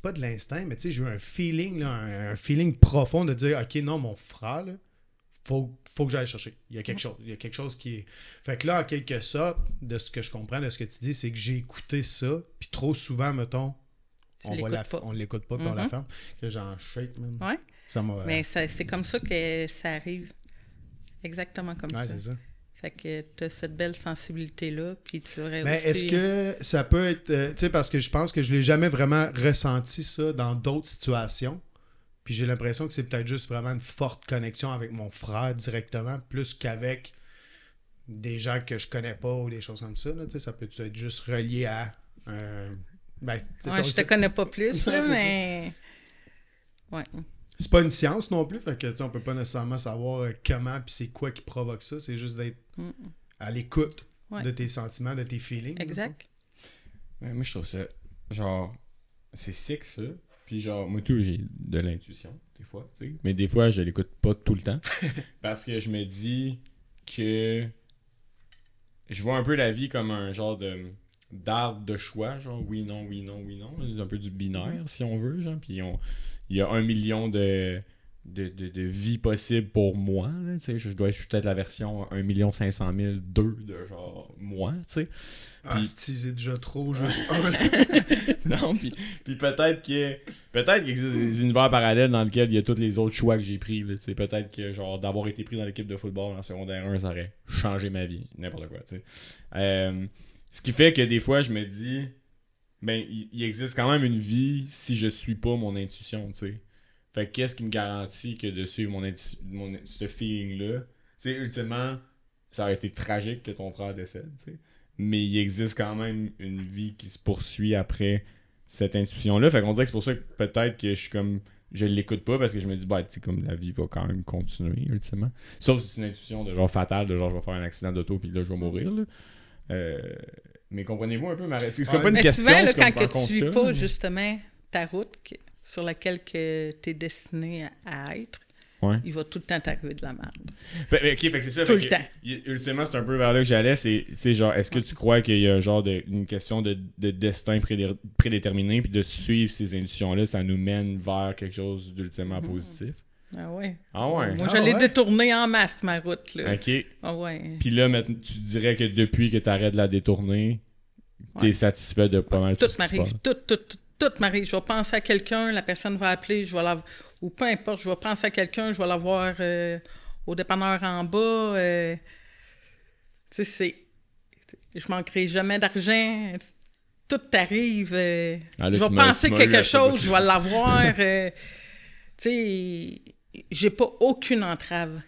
pas de l'instinct, mais tu sais, j'ai eu un feeling, là, un feeling profond de dire, OK, non, mon frère, là, faut que j'aille chercher. Il y a quelque chose. Il y a quelque chose qui est... Fait que là, en quelque sorte, de ce que je comprends, de ce que tu dis, c'est que j'ai écouté ça, puis trop souvent, mettons, on l'écoute pas, puis on la ferme, que j'en shake, même. Ouais. Ça m'a... Mais c'est comme ça que ça arrive. Exactement comme ça. C'est ça. Fait que tu as cette belle sensibilité-là, puis tu l'aurais Mais aussi... est-ce que ça peut être... tu sais, parce que je pense que je l'ai jamais vraiment ressenti, ça, dans d'autres situations. Puis j'ai l'impression que c'est peut-être juste vraiment une forte connexion avec mon frère directement, plus qu'avec des gens que je connais pas ou des choses comme ça. Là, ça peut être juste relié à... je te connais pas plus, là, mais... Ouais. C'est pas une science non plus, fait que on peut pas nécessairement savoir comment puis c'est quoi qui provoque ça. C'est juste d'être à l'écoute de tes sentiments, de tes feelings. Exact. Ouais, moi, je trouve ça... Genre, c'est sick, ça. Puis genre, moi tout, j'ai de l'intuition, des fois, tu sais. Mais des fois, je l'écoute pas tout le temps. Parce que je me dis que je vois un peu la vie comme un genre d'arbre de choix, genre oui, non, oui, non, oui, non. C'est un peu du binaire, si on veut, genre. Puis il y a 1 million de vies possibles pour moi, là, tu sais. Je dois être peut-être la version 1 500 000 2 de genre moi, tu sais. Puis c'est déjà trop, juste non, puis peut-être qu'il existe des univers parallèles dans lesquels il y a tous les autres choix que j'ai pris, là, tu sais. Peut-être que genre d'avoir été pris dans l'équipe de football en secondaire 1, ça aurait changé ma vie, n'importe quoi, tu sais. Ce qui fait que des fois, je me dis, ben, il existe quand même une vie si je suis pas mon intuition, tu sais. Fait que qu'est-ce qui me garantit que de suivre ce feeling-là, tu sais, ultimement, ça aurait été tragique que ton frère décède, tu sais. Mais il existe quand même une vie qui se poursuit après cette intuition-là. Fait qu'on dirait que c'est pour ça que peut-être que je suis comme... Je l'écoute pas parce que je me dis, bah, tu sais, comme la vie va quand même continuer, ultimement. Sauf si c'est une intuition de genre fatale, de genre je vais faire un accident d'auto puis là je vais mourir, là. Mais comprenez-vous un peu, Marie? C'est pas une question, souvent, là, c'est comme quand un tu constat. suis pas, justement, ta route sur laquelle tu es destiné à être, il va tout le temps t'arriver de la merde. Ok, fait que c'est ça. Tout le temps. Ultimement, c'est un peu vers là que j'allais. C'est genre, est-ce que tu crois qu'il y a genre une question de destin prédéterminé, puis de suivre ces intuitions-là, ça nous mène vers quelque chose d'ultimement positif? Ah ouais. Ah ouais. Moi, je l'ai détournée en masse, ma route, là. Ok. Ah ouais. Puis là, maintenant, tu dirais que depuis que tu arrêtes de la détourner, t'es satisfait de pas mal tout ce qui se passe. Tout m'arrive. Je vais penser à quelqu'un, la personne va appeler, je vais la... Ou peu importe, je vais penser à quelqu'un, je vais la voir au dépanneur en bas. Tu sais, je manquerai jamais d'argent. Tout t'arrive. Je vais penser quelque chose, je vais l'avoir. Tu sais, j'ai pas aucune entrave.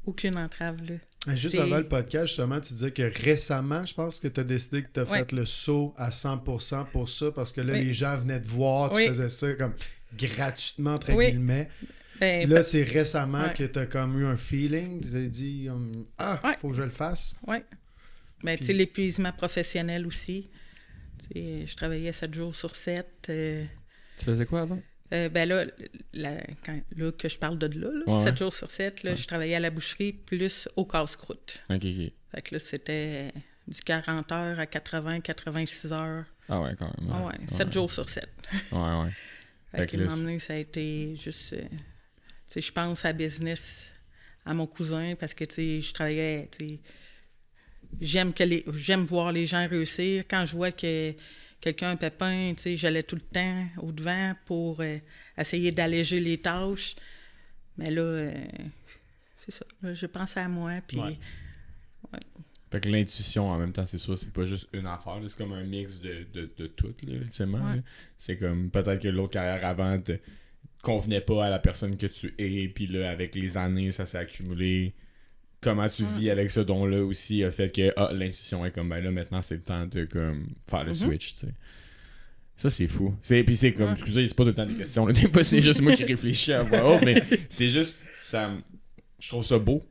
Aucune entrave, là. Juste avant le podcast, justement, tu disais que récemment, je pense que tu as décidé que tu as fait le saut à 100% pour ça, parce que là, les gens venaient te voir, tu faisais ça comme gratuitement, entre Oui. guillemets. Ben, Là, c'est récemment ouais. que tu as comme eu un feeling, tu t'es dit, Ouais. faut que je le fasse. Oui. Ben, tu sais, l'épuisement professionnel aussi. Tu sais, je travaillais 7 jours sur 7. Tu faisais quoi avant? Ben là, là, que je parle de là, Ouais. 7 jours sur 7, là, je travaillais à la boucherie plus au casse-croûte. Ok. Fait que là, c'était du 40 heures à 80, 86 heures. Ah ouais, quand même. Ah ouais, 7 jours sur 7. Ouais. Fait que m'emmener, ça a été juste... tu sais, je pense à business, à mon cousin, parce que, tu sais, je travaillais, tu sais... J'aime voir les gens réussir. Quand je vois que quelqu'un a un pépin, tu sais, j'allais tout le temps au-devant pour essayer d'alléger les tâches. Mais là, c'est ça. Là, je pense à moi, puis... Ouais. Ouais. Fait que l'intuition, en même temps, c'est sûr, c'est pas juste une affaire. là. C'est comme un mix de tout, là, ultimement. Ouais. là. C'est comme peut-être que l'autre carrière avant te convenait pas à la personne que tu es, puis là, avec les années, ça s'est accumulé. Comment tu vis avec ce don-là aussi a fait que l'intuition est comme, ben là, maintenant, c'est le temps de comme, faire le switch, tu sais. Ça, c'est fou. Puis c'est comme, excusez, c'est pas tout le temps des questions. Là. Des fois, c'est juste moi qui réfléchis à voix haute, mais c'est juste, je trouve ça beau,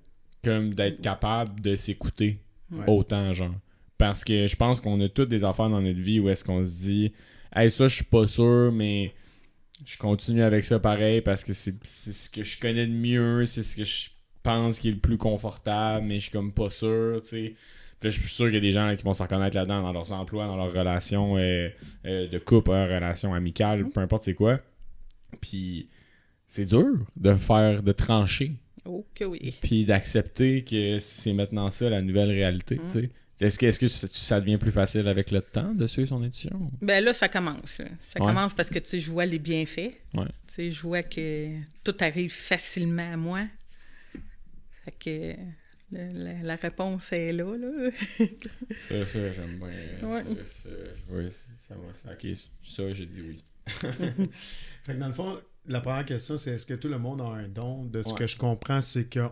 comme d'être capable de s'écouter autant, genre. Parce que je pense qu'on a toutes des affaires dans notre vie où est-ce qu'on se dit, hey, ça, je suis pas sûr, mais je continue avec ça pareil parce que c'est ce que je connais de mieux, c'est ce que je pense qui est le plus confortable, mais je suis comme pas sûr, tu sais. Puis là, je suis sûr qu'il y a des gens là, qui vont se reconnaître là-dedans, dans leurs emplois, dans leurs relations de couple, relations amicales, peu importe c'est quoi. Puis c'est dur de trancher, Oh que oui. puis d'accepter que c'est maintenant ça la nouvelle réalité, tu sais. Est-ce que ça devient plus facile avec le temps de suivre son intuition? Ben là, ça commence. Là. Ça Ouais. commence parce que, tu sais, je vois les bienfaits. Ouais. Tu sais, je vois que tout arrive facilement à moi. Fait que la réponse est là, là. Ça j'aime bien. Ouais. Oui, ça va. Ok, ça, j'ai dit oui. Fait que dans le fond, la première question, c'est est-ce que tout le monde a un don? De ce Ouais. que je comprends, c'est que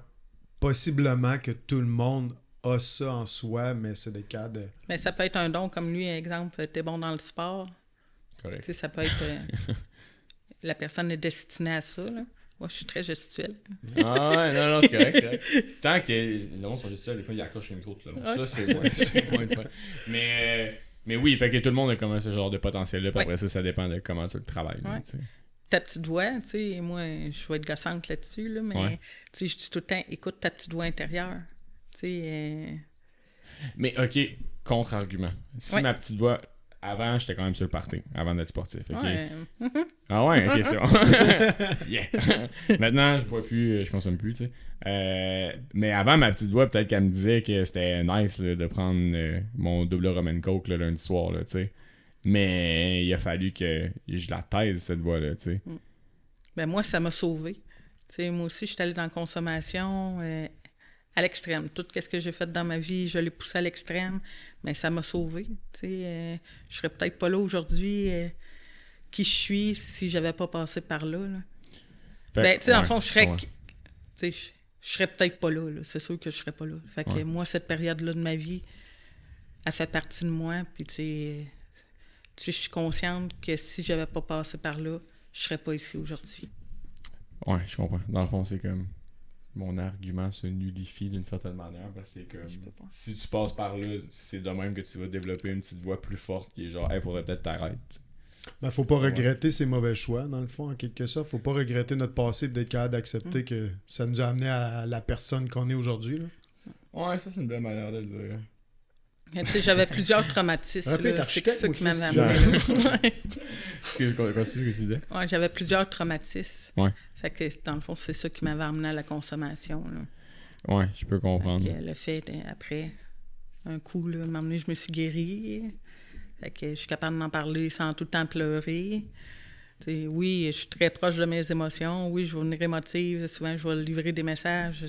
possiblement que tout le monde a ça en soi, mais c'est des cas de... Mais ça peut être un don comme lui, exemple, t'es bon dans le sport. Correct. Tu sais, ça peut être... la personne est destinée à ça, là. Moi, je suis très gestuelle. Ah ouais, non, c'est correct. Tant que le monde sont juste là, des fois, ils accrochent le micro tout le long. Ouais. Ça, c'est moins de fun. Mais oui, fait que tout le monde a comme ce genre de potentiel-là, puis après ça dépend de comment tu le travailles. là, Ouais. tu sais. Ta petite voix, tu sais, moi, je vais être gossante là-dessus, là, mais Ouais. tu sais, je dis tout le temps, écoute ta petite voix intérieure. Tu sais, Mais ok, contre-argument. Si Ouais. ma petite voix... Avant, j'étais quand même sur le party, avant d'être sportif. Ok. ouais. Ah ouais, ok, c'est bon. Yeah. Maintenant, je bois plus, je consomme plus, tu sais. Mais avant, ma petite voix, peut-être qu'elle me disait que c'était nice là, de prendre mon double Roman Coke le lundi soir, là, tu sais. Mais il a fallu que je la taise, cette voix-là, tu sais. Ben moi, ça m'a sauvée. Tu sais, moi aussi, je suis allée dans la consommation à l'extrême. Tout ce que j'ai fait dans ma vie, je l'ai poussé à l'extrême, mais ça m'a sauvée. Tu sais, je serais peut-être pas là aujourd'hui qui je suis si j'avais pas passé par là. Fait Ben, que, tu sais, dans le ouais, fond, je serais... ouais. Tu sais, je serais peut-être pas là. C'est sûr que je serais pas là. Fait que Ouais. moi, cette période-là de ma vie, elle fait partie de moi. Puis, tu sais, je suis consciente que si j'avais pas passé par là, je serais pas ici aujourd'hui. Ouais, je comprends. Dans le fond, c'est comme... Mon argument se nullifie d'une certaine manière, parce que c'est comme... Si tu passes par là, c'est de même que tu vas développer une petite voix plus forte qui est genre, hey, faudrait peut-être t'arrêter. Ben, faut pas regretter ses mauvais choix, dans le fond, en quelque sorte. Faut pas regretter notre passé et d'être capable d'accepter que ça nous a amené à la personne qu'on est aujourd'hui, là. Ouais, ça, c'est une belle manière de le dire. Tu sais, j'avais plusieurs traumatismes. Répète, là. C'est architecte, ça moi, qui m'avait Christy. amené. Ouais. Continue ce que tu disais. Ouais, j'avais plusieurs traumatismes. Ouais. Fait que, dans le fond, c'est ça qui m'avait amené à la consommation. Là. Ouais, je peux comprendre. Fait que, le fait, après, un coup, là, m'emmener, je me suis guérie. Fait que je suis capable d'en parler sans tout le temps pleurer. Tu sais, oui, je suis très proche de mes émotions. Oui, je vais venir émotive. Souvent, je vais livrer des messages. Tu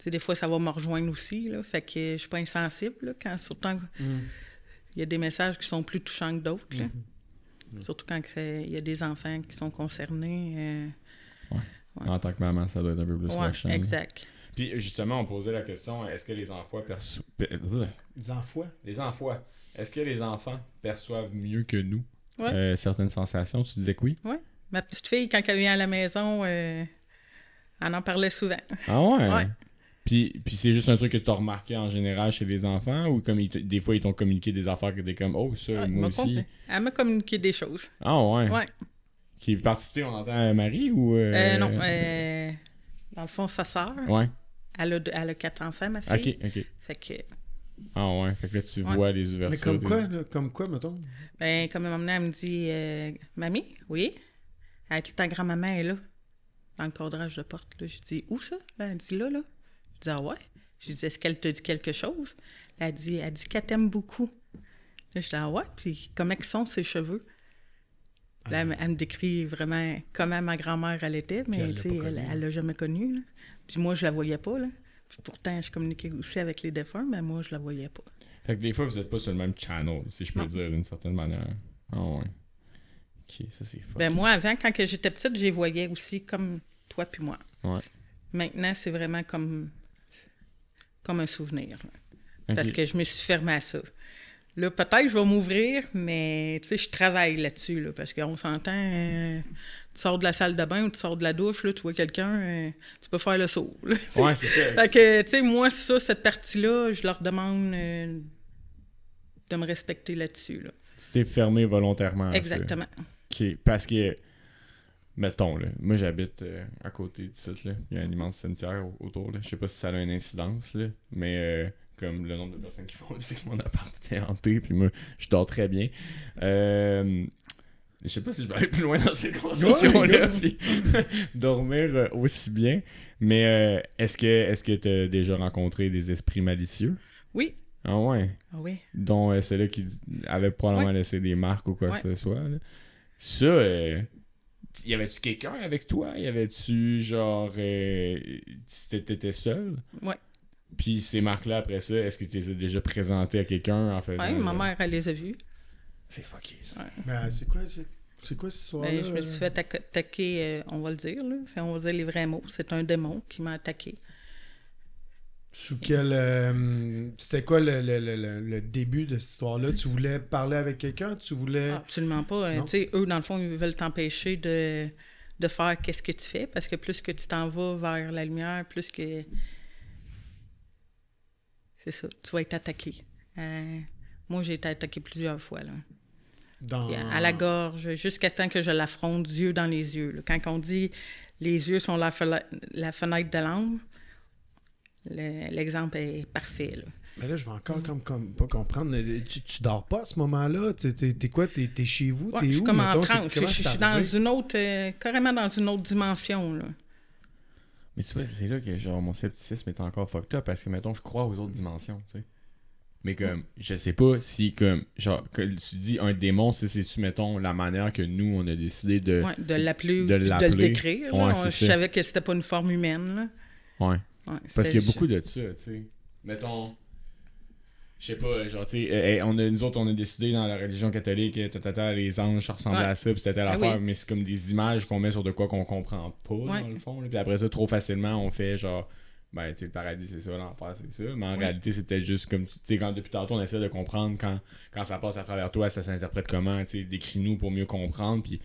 sais, des fois, ça va me rejoindre aussi. Là. Fait que je suis pas insensible. Là, quand, surtout il y a des messages qui sont plus touchants que d'autres. Là. Surtout quand il y a des enfants qui sont concernés. Ouais. En tant que maman, ça doit être un peu plus Ouais, lâchant. exact. Puis justement, on posait la question, est-ce que les enfants Des enfants. est-ce que les enfants perçoivent mieux que nous Ouais. certaines sensations? Tu disais que oui? Ouais. Ma petite fille, quand elle vient à la maison, elle en parlait souvent. Ah ouais? Ouais. Puis c'est juste un truc que tu as remarqué en général chez les enfants ou comme des fois ils t'ont communiqué des affaires que t'es comme, oh, ça, Ouais, moi aussi. Elle m'a communiqué des choses. Ah ouais? Ouais. Qui est participé, on entend Marie ou. Non, dans le fond, sa sœur, Ouais. elle a 4 enfants, ma fille. Ok. Fait que, Ah ouais, fait que là tu Ouais. vois les ouvertures. Mais comme quoi, là? Comme quoi, mettons? ben, comme un moment donné, elle me dit Mamie, oui? Elle dit ta grand-maman est là, dans le cadrage de porte. Là. J'ai dit où ça? Là, elle dit là. Je dis ah ouais? J'ai dit est-ce qu'elle te dit quelque chose? Là, elle dit qu'elle t'aime beaucoup. Là, je dis ah ouais? Puis comment sont ses cheveux? Là, elle me décrit vraiment comment ma grand-mère elle était, mais tu sais, elle l'a jamais connue. Là. Puis moi, je la voyais pas. Là. Puis pourtant, je communiquais aussi avec les défunts, mais moi, je la voyais pas. Fait que des fois, vous êtes pas sur le même channel, si je peux dire d'une certaine manière. Ah ouais. Ok, ça c'est fort. Ben moi, avant, quand que j'étais petite, je les voyais aussi comme toi puis moi. Ouais. Maintenant, c'est vraiment comme un souvenir. Là. Ok. Parce que je me suis fermée à ça. Là, peut-être que je vais m'ouvrir, mais tu sais, je travaille là-dessus, là, parce qu'on s'entend, tu sors de la salle de bain ou tu sors de la douche, là, tu vois quelqu'un, tu peux faire le saut. Là, Ouais, c'est ça. Fait que, tu sais, moi, ça, cette partie-là, je leur demande de me respecter là-dessus. Là. Tu t'es fermé volontairement. Exactement. Ok, parce que, mettons, là, moi j'habite à côté du site, là. Il y a un immense cimetière autour, là. Je sais pas si ça a une incidence, là, mais comme le nombre de personnes qui vont dire que mon appart était hanté, puis moi, je dors très bien. Je sais pas si je vais aller plus loin dans cette conversation-là, puis dormir aussi bien, mais est-ce que tu as déjà rencontré des esprits malicieux? Oui. Ah ouais? Ah oui. Dont ceux-là qui avaient probablement laissé des marques ou quoi que ce soit. Là. Ça, y avait-tu quelqu'un avec toi? Y avait-tu genre... t'étais seul? Ouais. Puis ces marques-là, après ça, est-ce que tu les as déjà présentées à quelqu'un en faisant... Oui, ma mère, elle les a vues. C'est fucké, ça. Ouais. Ben, c'est quoi cette histoire-là? Ben, je me suis fait attaquer, on va le dire, là. On va dire les vrais mots. C'est un démon qui m'a attaqué. Sous quel... c'était quoi le début de cette histoire-là? Tu voulais parler avec quelqu'un? Tu voulais... Absolument pas. Tu sais, eux, dans le fond, ils veulent t'empêcher de faire qu'est-ce que tu fais, parce que plus que tu t'en vas vers la lumière, plus que... C'est ça, tu vas être attaqué. Moi, j'ai été attaqué plusieurs fois, là. Puis à la gorge, jusqu'à temps que je l'affronte, yeux dans les yeux. Là. Quand on dit les yeux sont la fenêtre de l'âme, l'exemple est parfait. Là. Mais là, je vais encore comme pas comprendre. Tu dors pas à ce moment-là? T'es quoi? T'es chez vous? Ouais, T'es où? je suis comme en mettons? transe. Je suis dans une autre... carrément dans une autre dimension, là. Mais tu vois, c'est là que genre mon scepticisme est encore fucked up parce que, mettons, je crois aux autres dimensions, tu sais. Mais comme, je sais pas si, comme, genre, que tu dis un démon, c'est-tu, mettons, la manière que nous, on a décidé de... Ouais, de l'appeler ou de le décrire. Là. Ouais, je savais que c'était pas une forme humaine, là. Ouais. Ouais, parce qu'il y a beaucoup de ça, tu sais. Mettons, je sais pas, genre, tu sais, nous autres, on a décidé dans la religion catholique, les anges, ça ressemblait à ça, puis c'était l'affaire, mais c'est comme des images qu'on met sur de quoi qu'on comprend pas, dans le fond. Là. Puis après ça, trop facilement, on fait genre, ben, tu sais, le paradis, c'est ça, l'enfer, c'est ça. Mais en réalité, c'est peut-être juste comme, tu sais, quand depuis tantôt, on essaie de comprendre quand ça passe à travers toi, ça s'interprète comment, tu sais, décris-nous pour mieux comprendre, puis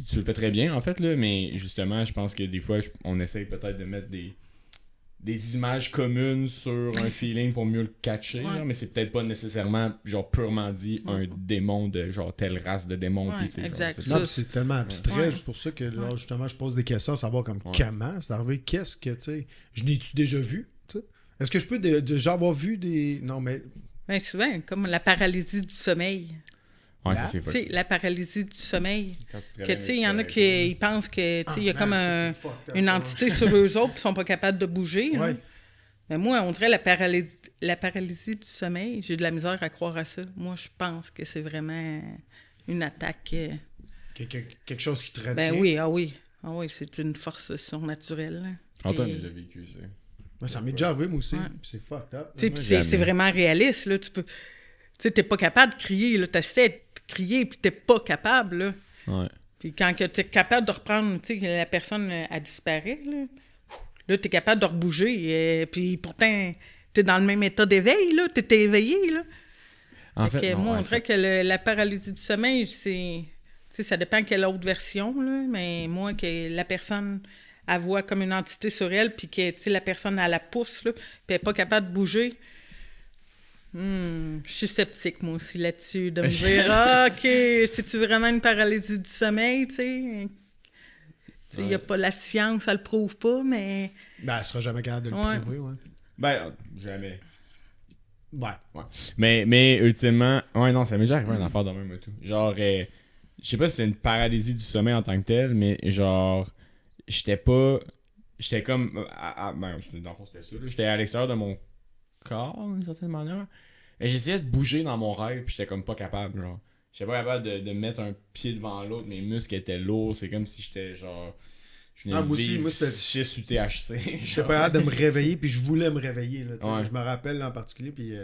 tu le fais très bien, en fait, là, mais justement, je pense que des fois, on essaye peut-être de mettre des images communes sur un feeling pour mieux le catcher, là, mais c'est peut-être pas nécessairement, genre, purement dit, un démon de, genre, telle race de démon. Ouais, pis, exact. Non, c'est tellement abstrait, Ouais. c'est pour ça que, là, justement, je pose des questions à savoir comme comment c'est arrivé, qu'est-ce que, tu sais, je n'ai-tu déjà vu, tu sais? Est-ce que je peux déjà avoir vu des... Non, mais... Ben, souvent, comme la paralysie du sommeil. Ouais, ça, c'est Tu sais, la paralysie du sommeil. Quand tu te Que, réveilles, tu sais, il y en a qui ils pensent que, tu sais, il y a comme une ça, entité sur eux autres qui sont pas capables de bouger. Ouais. Là. Mais moi, on dirait la paralysie du sommeil, j'ai de la misère à croire à ça. Moi, je pense que c'est vraiment une attaque. Quelque chose qui te retient. Ben oui, ah oui. Ah oui, c'est une force surnaturelle. Là. Antoine, Puis- il l'a vécu, ça. Ouais, ça m'est déjà arrivé, moi aussi. Ouais. C'est fucked up. Tu sais, Moi, puis jamais. c'est vraiment réaliste, là. Tu sais, t'es pas capable de crier, là. T'essaies de crier, puis t'es pas capable, là. Ouais. Puis quand que t'es capable de reprendre, tu sais, la personne, elle disparaît, là, t'es capable de rebouger. Puis pourtant, t'es dans le même état d'éveil, là. T'es éveillé, là. En Fait que non, moi, ouais, on dirait que la paralysie du sommeil, c'est... sais, ça dépend quelle autre version, là, mais moi, que la personne, elle voit comme une entité sur elle, puis que, tu sais, la personne, elle la pousse, là, puis elle n'est pas capable de bouger. Je suis sceptique, moi aussi, là-dessus, de me dire, ah, OK, c'est-tu vraiment une paralysie du sommeil, tu sais? Il n'y a pas la science, ça le prouve pas, mais... Ben, elle sera jamais capable de le Ouais. prouver, ouais. Ben, jamais. Ouais. Mais ultimement, ouais, non, ça m'est déjà arrivé une affaire de même et tout. Genre, je sais pas si c'est une paralysie du sommeil en tant que telle, mais genre, j'étais comme, ben, dans le fond, c'était ça, là. J'étais à l'extérieur de mon corps, d'une certaine manière. Et j'essayais de bouger dans mon rêve, puis j'étais comme pas capable, genre. J'étais pas capable de mettre un pied devant l'autre, mes muscles étaient lourds, c'est comme si j'étais genre... Je venais de vivre 6 UTHC. J'étais pas hâte de me réveiller, puis je voulais me réveiller. Là, Ouais. Je me rappelle là, en particulier, puis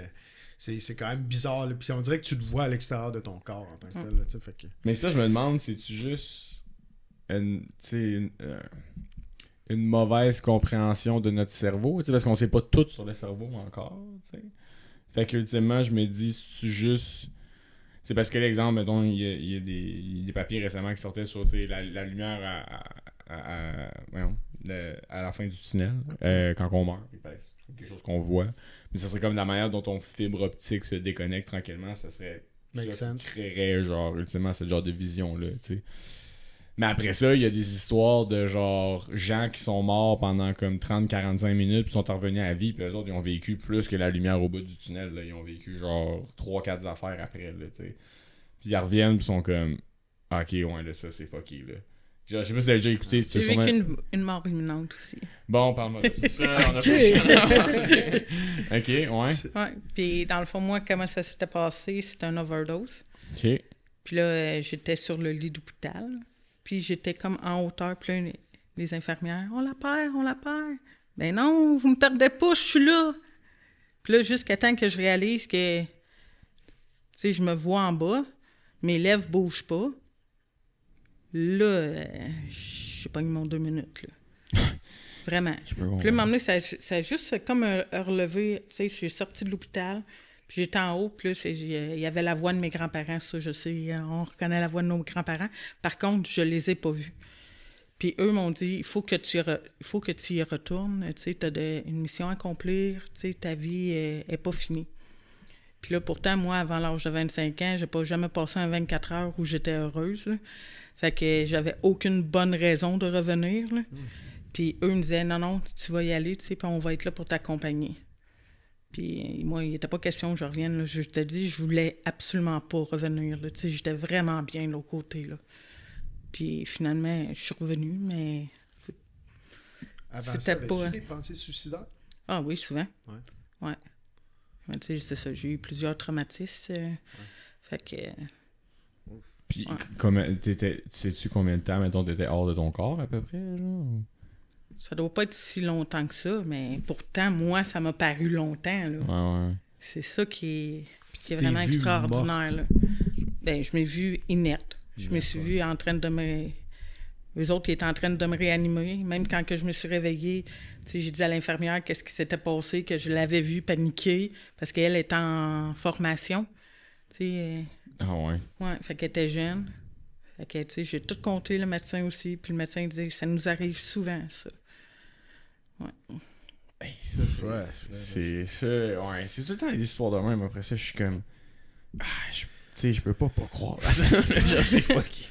c'est quand même bizarre. Là, puis on dirait que tu te vois à l'extérieur de ton corps en tant que tel. Là, fait que... Mais ça, je me demande, c'est-tu juste une mauvaise compréhension de notre cerveau? Parce qu'on sait pas tout sur le cerveau encore. T'sais. Fait qu'ultimement, je me dis, c'est juste... C'est parce que l'exemple, mettons, il y a des papiers récemment qui sortaient sur la lumière à la fin du tunnel, quand on meurt. C'est quelque chose qu'on voit. Mais ça serait comme la manière dont ton fibre optique se déconnecte tranquillement, ça serait... Make ça sense. créerait, genre, ultimement, ce genre de vision-là, tu sais. Mais après ça, il y a des histoires de, genre, gens qui sont morts pendant comme 30-45 minutes puis sont revenus à la vie, puis eux autres, ils ont vécu plus que la lumière au bout du tunnel, là. Ils ont vécu, genre, 3-4 affaires après, là, tu sais. Puis ils reviennent, puis sont comme... Ah, ok, ouais, là, ça, c'est fucké, là. Genre, je sais pas si vous avez déjà écouté... J'ai vécu une mort imminente aussi. Bon, parle-moi de ça. On a pas... Ok, ouais. Ouais, puis dans le fond, moi, comment ça s'était passé, c'était un overdose. Ok. Puis là, j'étais sur le lit d'hôpital. Puis j'étais comme en hauteur, puis là, les infirmières, on la perd. Ben non, vous me perdez pas, je suis là. Puis là, jusqu'à temps que je réalise que, tu sais, je me vois en bas, mes lèvres bougent pas. Là, j'ai pas eu mon 2 minutes, là. Vraiment. Puis là, à un moment donné, ça a juste comme un relevé, tu sais, je suis sortie de l'hôpital, puis j'étais en haut, puis là, il y avait la voix de mes grands-parents, ça, je sais, on reconnaît la voix de nos grands-parents. Par contre, je les ai pas vus. Puis eux m'ont dit, il faut que tu y retournes, tu sais, t'as une mission à accomplir, tu sais, ta vie est pas finie. Puis là, pourtant, moi, avant l'âge de 25 ans, j'ai pas jamais passé un 24 heures où j'étais heureuse, là. Fait que j'avais aucune bonne raison de revenir, là. Puis eux me disaient, non, tu vas y aller, tu sais, puis on va être là pour t'accompagner. Puis moi, il n'était pas question que je revienne, là. Je te dis, je voulais absolument pas revenir, là. Tu sais, j'étais vraiment bien de l'autre côté, là. Puis finalement, je suis revenue, mais... Avant c'était ça, pas... avais-tu des pensées suicidaires? Ah oui, souvent. Ouais. Mais tu sais, c'est ça, j'ai eu plusieurs traumatismes. Fait que... Puis, sais-tu combien de temps, mettons, t'étais hors de ton corps, à peu près, genre? Ça doit pas être si longtemps que ça, mais pourtant, moi, ça m'a paru longtemps, là. Ouais. C'est ça qui est t'es vraiment vue extraordinaire, morte. là. Ben, je m'ai vue inerte. Je me suis vue en train de me... Eux autres, ils étaient en train de me réanimer. Même quand que je me suis réveillée, tu sais, j'ai dit à l'infirmière qu'est-ce qui s'était passé, que je l'avais vue paniquer, parce qu'elle est en formation. Tu sais... Ah ouais. Ouais, fait qu'elle était jeune. Fait que, tu sais, j'ai tout compté, le médecin aussi. Puis le médecin disait, ça nous arrive souvent, ça. Ouais. Hey, ça, c'est ça. Ouais, c'est tout le temps des histoires de même. Après ça, je suis comme... Ah, tu sais, je peux pas croire à ça. Genre, c'est fucké.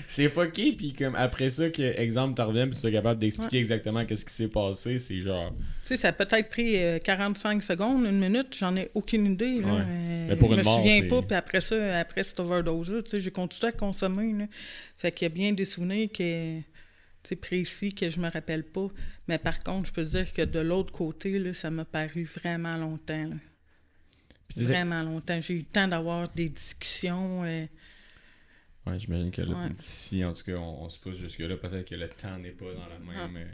C'est fucké, puis comme après ça, que, exemple, t'en reviens, puis tu es capable d'expliquer exactement qu'est-ce qui s'est passé, c'est genre... Tu sais, ça a peut-être pris 45 secondes, 1 minute, j'en ai aucune idée. Là. Mais pour une je me mort, souviens c'est... pas, puis après ça, après cette overdose-là, tu sais, j'ai continué à consommer. Là. Fait qu'il y a bien des souvenirs que, tu sais, précis que je me rappelle pas. Mais par contre, je peux te dire que de l'autre côté, là, ça m'a paru vraiment longtemps. Là. Vraiment longtemps. J'ai eu le temps d'avoir des discussions. Ouais, j'imagine que là, si en tout cas on se pousse jusque-là, peut-être que le temps n'est pas dans la même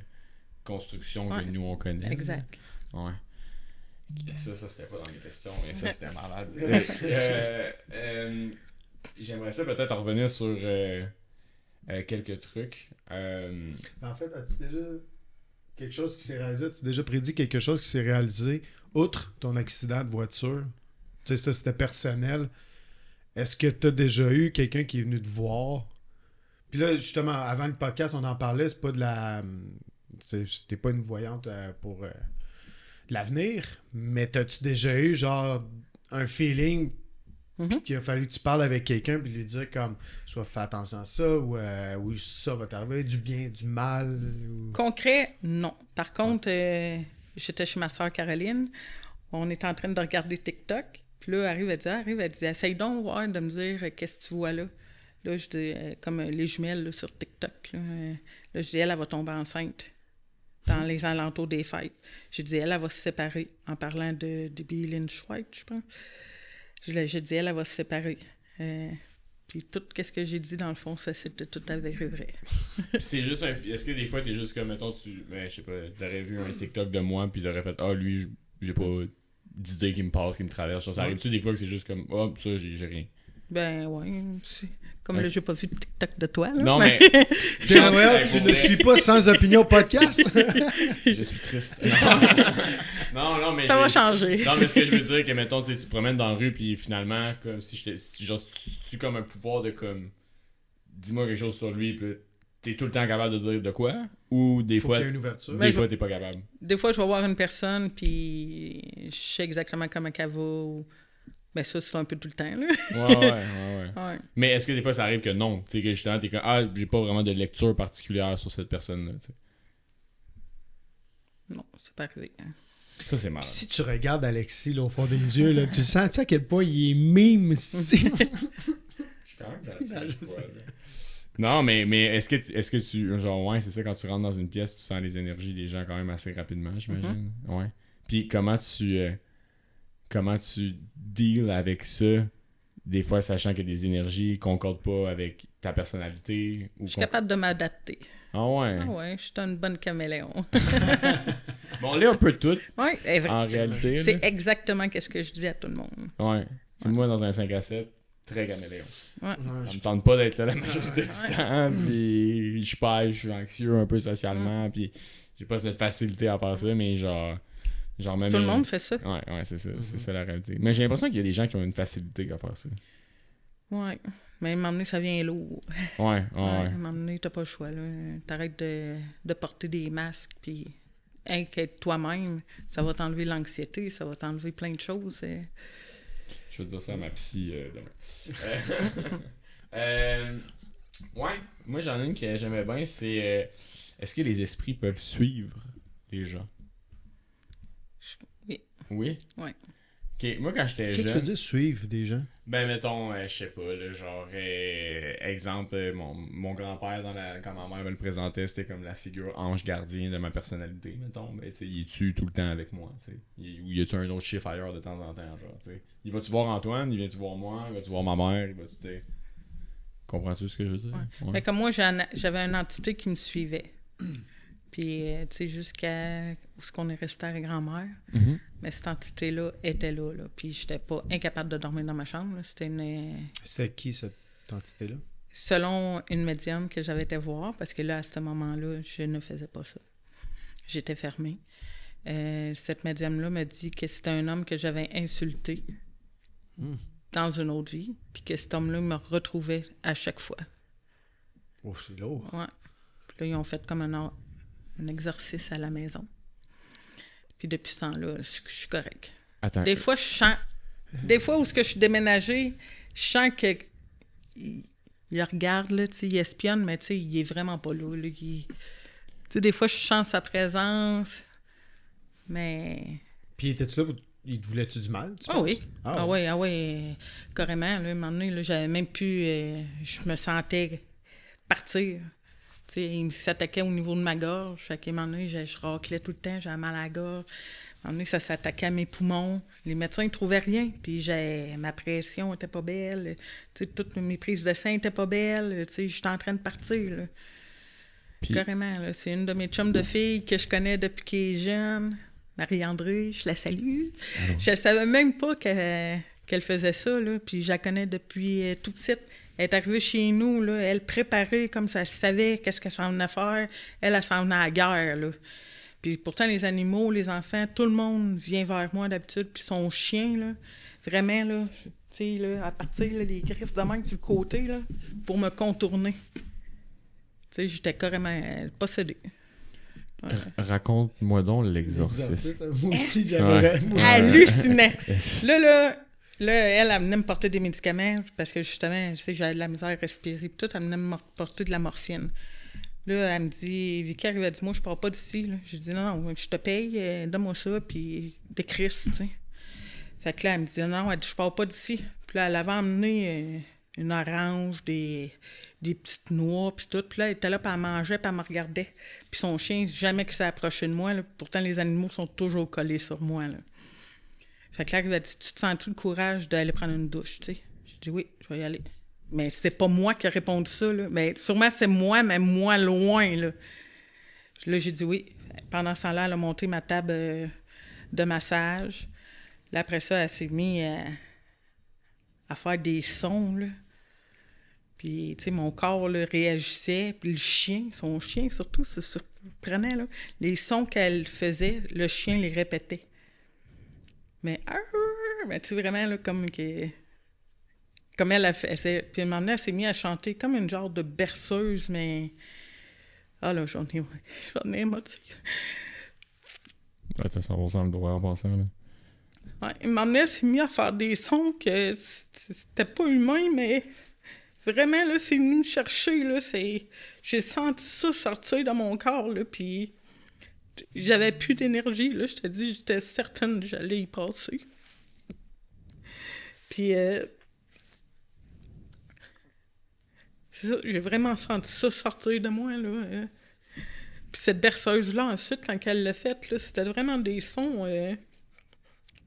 construction que nous on connaît. Exact. Ouais. Ça c'était pas dans mes questions, mais ça c'était malade. J'aimerais ça peut-être en revenir sur quelques trucs. En fait, as-tu déjà quelque chose qui s'est réalisé? As-tu déjà prédit quelque chose qui s'est réalisé outre ton accident de voiture? Tu sais, ça c'était personnel. Est-ce que tu as déjà eu quelqu'un qui est venu te voir Puis là, justement, avant le podcast, on en parlait, c'est pas de la... T'es pas une voyante pour l'avenir, mais t'as-tu déjà eu, genre, un feeling qu'il a fallu que tu parles avec quelqu'un puis lui dire comme, soit fais attention à ça, ou ça va t'arriver, du bien, du mal? Ou... Concret, non. Par contre, j'étais chez ma soeur Caroline, on était en train de regarder TikTok, puis là, elle dit, essaye donc voir, de me dire qu'est-ce que tu vois là. Là, je dis, comme les jumelles là, sur TikTok. Là, je dis, elle va tomber enceinte dans les alentours des fêtes. J'ai dit, elle va se séparer, en parlant de Debbie Lynch White, je pense. J'ai dit, elle va se séparer. Puis tout ce que j'ai dit, dans le fond, ça, c'était tout à fait vrai. C'est juste Est-ce que des fois, t'es juste comme, mettons, je sais pas, t'aurais vu un TikTok de moi, puis t'aurais fait, lui, j'ai pas d'idée qui me passe, qui me traverse. Ça arrive-tu des fois que c'est juste comme, ça, j'ai rien? Ben, ouais. Comme là, j'ai pas vu de TikTok de toi, là. Non, mais... tu ne suis pas Sans Opinion podcast? Je suis triste. Non, mais... Ça va changer. Non, mais ce que je veux dire, que, mettons, tu te promènes dans la rue, puis finalement, comme si tu comme un pouvoir de, comme... Dis-moi quelque chose sur lui, puis t'es tout le temps capable de dire de quoi? Ou des fois... qu'il y ait une ouverture. Des fois, t'es pas capable. Des fois, je vais voir une personne, puis je sais exactement comment qu'elle va... Ben ça, c'est un peu tout le temps, là. Ouais. Mais est-ce que des fois, ça arrive que non? Tu sais, que justement, t'es comme, j'ai pas vraiment de lecture particulière sur cette personne-là, tu sais. Non, c'est pas arrivé. Ça, c'est mal. Si tu regardes Alexis, là, au fond des yeux, là, tu sens à quel point il est mime ici? Je suis quand même Non, mais est-ce que tu... Genre, ouais, c'est ça, quand tu rentres dans une pièce, tu sens les énergies des gens quand même assez rapidement, j'imagine. Ouais. Puis comment tu deals avec ça, des fois sachant que des énergies concordent pas avec ta personnalité? Je suis capable de m'adapter. Ah ouais? Ah ouais, je suis une bonne caméléon. Bon, on l'est un peu toutes, ouais, en réalité. C'est exactement ce que je dis à tout le monde. Ouais. C'est moi, dans un 5 à 7, très caméléon. Ouais. Ça me tente pas d'être là la majorité du temps, puis je pêche, je suis anxieux un peu socialement, puis j'ai pas cette facilité à faire ça, mais genre même tout le monde fait ça. Ouais, c'est ça, c'est ça la réalité. Mais j'ai l'impression qu'il y a des gens qui ont une facilité à faire ça. Ouais, mais à un moment donné, ça vient lourd. Ouais. À un moment donné, t'as pas le choix, là. T'arrêtes de porter des masques, puis être toi-même, ça va t'enlever l'anxiété, ça va t'enlever plein de choses. Je vais dire ça à ma psy demain. Ouais, moi j'en ai une que j'aimais bien, c'est est-ce que les esprits peuvent suivre les gens? Oui. Oui? Ouais. Ok, moi quand j'étais jeune... Qu'est-ce que tu veux dire suivre des gens? Ben mettons, je sais pas, là, genre, exemple, mon grand-père, quand ma mère me le présentait, c'était comme la figure ange gardien de ma personnalité, mettons. Ben, tu sais, il est-tu tout le temps avec moi, tu sais? Ou y a-tu un autre chiffre ailleurs de temps en temps, genre, tu sais? Il va-tu voir Antoine, il vient-tu voir moi, il va-tu voir ma mère, il va-tu, tu sais... Comprends-tu ce que je veux dire? Ouais. Mais comme moi, j'avais une entité qui me suivait. Puis, tu sais, jusqu'à où est-ce qu'on est resté à la grand-mère. Mm-hmm. Mais cette entité-là était là. Puis, j'étais pas incapable de dormir dans ma chambre. Là. C'était une... C'est qui, cette entité-là? Selon une médium que j'avais été voir, parce que là, à ce moment-là, je ne faisais pas ça. J'étais fermée. Cette médium-là m'a dit que c'était un homme que j'avais insulté dans une autre vie, puis que cet homme-là me retrouvait à chaque fois. Oh, c'est lourd. Ouais. Puis là, ils ont fait comme un exorcisme à la maison. Puis depuis ce temps-là, je suis correct. Attends. Des fois, je sens... Des fois, où est-ce que je suis déménagée, je sens que... Il regarde, là, tu sais, il espionne, mais tu sais, il est vraiment pas là. Tu sais, des fois, je sens sa présence, mais... Puis étais-tu là pour... Il te voulait-tu du mal, tu penses? Oui. Ah oui, carrément. Là, à un moment donné, là, j'avais même pu... je me sentais partir. Tu sais, il s'attaquait au niveau de ma gorge. Fait qu'à un moment donné, je raclais tout le temps, j'avais mal à la gorge. À un moment donné, ça s'attaquait à mes poumons. Les médecins ne trouvaient rien. Puis ma pression était pas belle. Tu sais, toutes mes prises de sein étaient pas belles. Tu sais, j'étais en train de partir, là. Puis... Carrément, là. C'est une de mes chums de filles que je connais depuis qu'elle est jeune. Marie-André, je la salue. Alors. Je ne savais même pas qu'elle faisait ça, là. Puis je la connais depuis tout petite. Elle est arrivée chez nous, là, elle préparait comme ça, elle savait qu'est-ce qu'elle s'en venait faire. Elle s'en venait à la guerre, là. Puis pourtant, les animaux, les enfants, tout le monde vient vers moi d'habitude. Puis son chien, là, vraiment, là, tu sais, là, à partir là, des griffes de main sur le côté, là, pour me contourner. sais, j'étais carrément possédée. Ouais. Raconte-moi donc l'exorcisme. Moi aussi, j'aimerais. Hallucinant. Là, elle venait me porter des médicaments parce que justement, tu sais, j'avais de la misère à respirer. Puis tout, elle venait me porter de la morphine. Là, elle me dit, Vicky, elle dit, moi, je pars pas d'ici. J'ai dit, non, je te paye, donne-moi ça, puis des Christ, tu sais. Fait que là, elle me dit, non, elle dit, je pars pas d'ici. Puis là, elle avait emmené une orange, des petites noix, puis tout. Puis là, elle était là, puis elle mangeait, puis elle me regardait. Puis son chien, jamais qu'il s'est approché de moi, là. Pourtant, les animaux sont toujours collés sur moi, là. Fait que là, elle a dit, tu te sens-tu le courage d'aller prendre une douche, tu sais? J'ai dit, oui, je vais y aller. Mais c'est pas moi qui ai répondu ça, là. Mais sûrement, c'est moi, mais moi, loin, là. Là, j'ai dit oui. Pendant ce temps-là, elle a monté ma table de massage. Là, après ça, elle s'est mise à faire des sons, là. Puis, tu sais, mon corps, là, réagissait. Puis le chien, son chien, surtout, se surprenait, là. Les sons qu'elle faisait, le chien les répétait. Mais tu sais, vraiment, là, comme elle a fait. Puis, à un moment donné, elle s'est mise à chanter comme une genre de berceuse, mais... Ah, là, j'en ai émotif. Ouais, t'as 100% le droit en passant, là. Ouais, à un moment donné, elle s'est mise à faire des sons que c'était pas humain, mais... Vraiment, là, c'est venu me chercher, là, j'ai senti ça sortir de mon corps, là, puis j'avais plus d'énergie, là, je te dis, j'étais certaine que j'allais y passer. Puis, c'est ça, j'ai vraiment senti ça sortir de moi, là. Puis cette berceuse-là, ensuite, quand elle l'a faite, là, c'était vraiment des sons...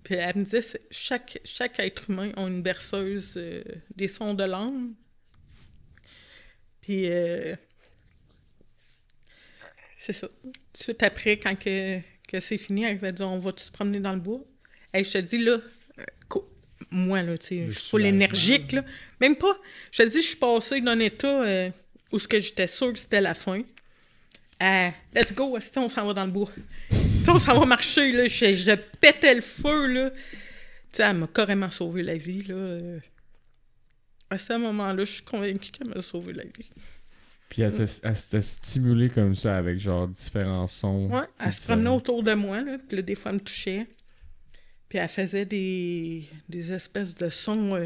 Puis elle me disait, chaque être humain a une berceuse, des sons de l'âme. Puis, c'est ça. Tout de suite après, quand que c'est fini, elle va dire, on va-tu se promener dans le bois? Hey, je te dis, là, moi, là, tu sais, je suis full énergique, là. Même pas. Je te dis, je suis passée d'un état où ce que j'étais sûre que c'était la fin. Let's go, on s'en va dans le bois. On s'en va marcher, là. Je pétais le feu, là. Tu sais, elle m'a carrément sauvé la vie, là. À ce moment-là, je suis convaincue qu'elle m'a sauvé la vie. Puis elle t'a stimulé comme ça avec genre différents sons. Ouais, elle se promenait autour de moi, là. Puis là, des fois, elle me touchait. Puis elle faisait des espèces de sons...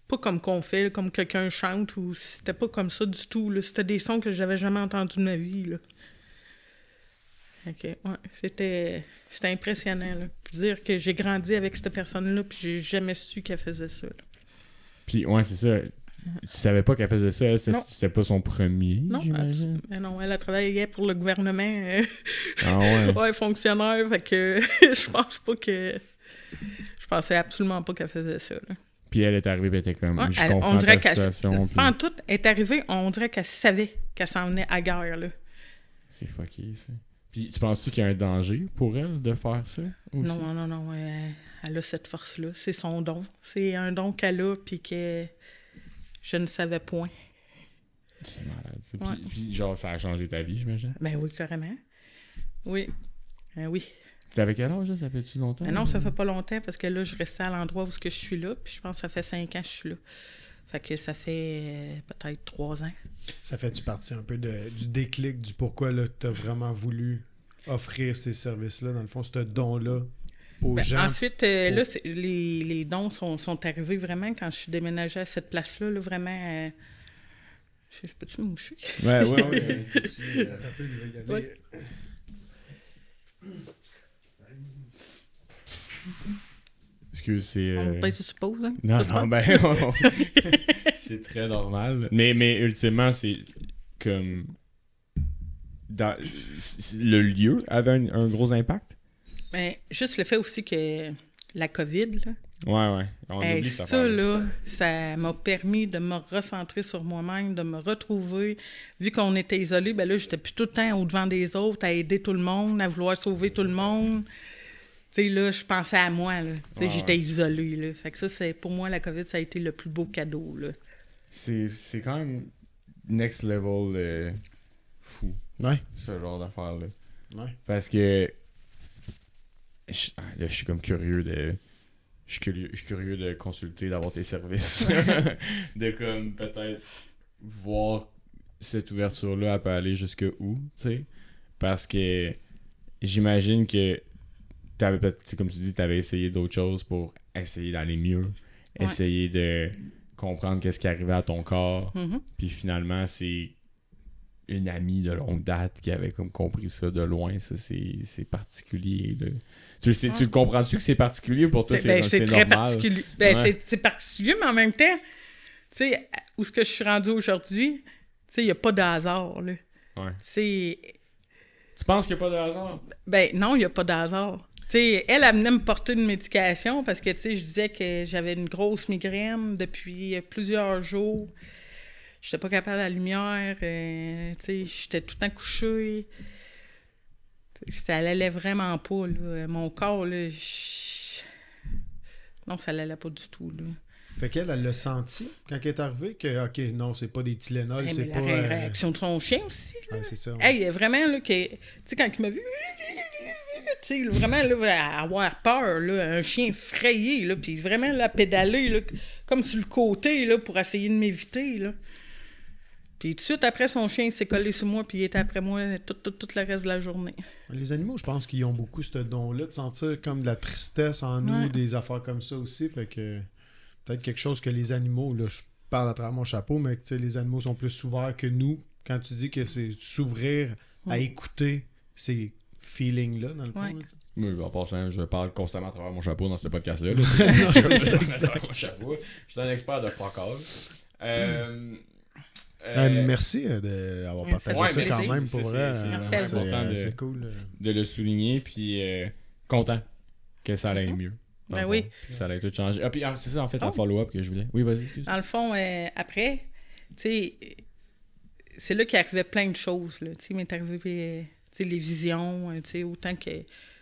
pas comme qu'on fait, là, comme quelqu'un chante, ou c'était pas comme ça du tout, là. C'était des sons que j'avais jamais entendus de ma vie, là. OK, ouais, c'était impressionnant, là. Puis dire que j'ai grandi avec cette personne-là, puis j'ai jamais su qu'elle faisait ça, là. Puis, ouais, c'est ça. Tu savais pas qu'elle faisait ça, c'était pas son premier, non, j'imagine? Non, elle a travaillé pour le gouvernement. Ah ouais? Ouais, fonctionnaire, fait que je pense pas que... Je pensais absolument pas qu'elle faisait ça, là. Puis elle est arrivée, elle était comme, ouais, je comprends ta situation. Puis... En tout, elle est arrivée, on dirait qu'elle savait qu'elle s'en venait à guerre, là. C'est fucké, ça. Puis tu penses-tu qu'il y a un danger pour elle de faire ça? Aussi? Non. Elle a cette force-là. C'est son don. C'est un don qu'elle a, puis que je ne savais point. C'est malade. Ouais. Puis genre, ça a changé ta vie, j'imagine? Ben oui, carrément. Oui. Oui. T'avais quel âge, là? Ça fait-tu longtemps? Non, ça fait pas longtemps, parce que là, je restais à l'endroit où je suis là, puis je pense que ça fait 5 ans que je suis là. Fait que ça fait peut-être 3 ans. Ça fait-tu partie un peu du déclic du pourquoi là t'as vraiment voulu offrir ces services-là, dans le fond, ce don-là aux gens? Ensuite, là, les dons sont arrivés vraiment quand je suis déménagée à cette place-là, là, vraiment... Je peux-tu me moucher? Ouais. Ouais. Excuse, c'est... On peut se suppose, hein? Non, ben... c'est très normal. Mais ultimement, c'est comme... Le lieu avait un gros impact? Ben, juste le fait aussi que la COVID, là... Ouais. On oublie ça, là, ça m'a permis de me recentrer sur moi-même, de me retrouver. Vu qu'on était isolés, ben là, j'étais plus tout le temps au-devant des autres, à aider tout le monde, à vouloir sauver tout le monde. Tu sais, là, je pensais à moi, là. Tu sais, j'étais isolée, là. Fait que ça, pour moi, la COVID, ça a été le plus beau cadeau, là. C'est quand même next level fou. Ouais. Ce genre d'affaire-là. Ouais. Parce que... Là, je suis comme curieux de... Je suis curieux de consulter, d'avoir tes services. De comme, peut-être voir cette ouverture-là, elle peut aller jusque où, tu sais? Parce que j'imagine que t'avais peut-être, comme tu dis, t'avais essayé d'autres choses pour essayer d'aller mieux, essayer de comprendre qu'est-ce qui arrivait à ton corps, puis finalement, c'est une amie de longue date qui avait comme compris ça de loin. Ça, c'est particulier, là. Tu le comprends-tu que c'est particulier pour toi? C'est très normal. particulier. C'est particulier, mais en même temps, tu sais, où ce que je suis rendu aujourd'hui, tu sais, il n'y a pas de hasard, là. Ouais. Tu penses qu'il n'y a pas de hasard? Ben non, il n'y a pas de hasard. Tu sais, elle venait me porter une médication parce que, tu sais, je disais que j'avais une grosse migraine depuis plusieurs jours. J'étais pas capable à la lumière. Tu sais, j'étais tout le temps couchée. Ça l'allait vraiment pas, là. Mon corps, là, non, ça l'allait pas du tout, là. Fait qu'elle, elle l'a senti quand elle est arrivée que, OK, non, c'est pas des Tylenol, c'est pas... La réaction de son chien aussi, là. Ouais, c'est ça. Hey, vraiment, là, que... Tu sais, quand il m'a vu... Tu sais, vraiment, là, avoir peur, là, un chien frayé, là, puis vraiment, là, pédaler, là, comme sur le côté, là, pour essayer de m'éviter, là. Puis tout de suite après, son chien s'est collé sur moi, puis il était après moi tout le reste de la journée. Les animaux, je pense qu'ils ont beaucoup ce don-là de sentir comme de la tristesse en nous, des affaires comme ça aussi, fait que... Peut-être quelque chose que les animaux, là, je parle à travers mon chapeau, mais que les animaux sont plus ouverts que nous. Quand tu dis que c'est s'ouvrir à écouter ces feelings-là, dans le fond. Oui, en passant, je parle constamment à travers mon chapeau dans ce podcast-là. Non, c'est ça. Mon chapeau. Je suis un expert de fuck all. Merci d'avoir partagé ça quand même pour vrai. C'est important c'est cool. De le souligner, puis content que ça aille mieux. Ben oui. Ça allait tout changer. Ah, puis c'est ça, en fait, la follow-up que je voulais. Oui, vas-y, excuse. Dans le fond, après, tu sais, c'est là qu'il arrivait plein de choses, là. Tu sais, il m'est arrivé, tu sais, les visions, tu sais, autant que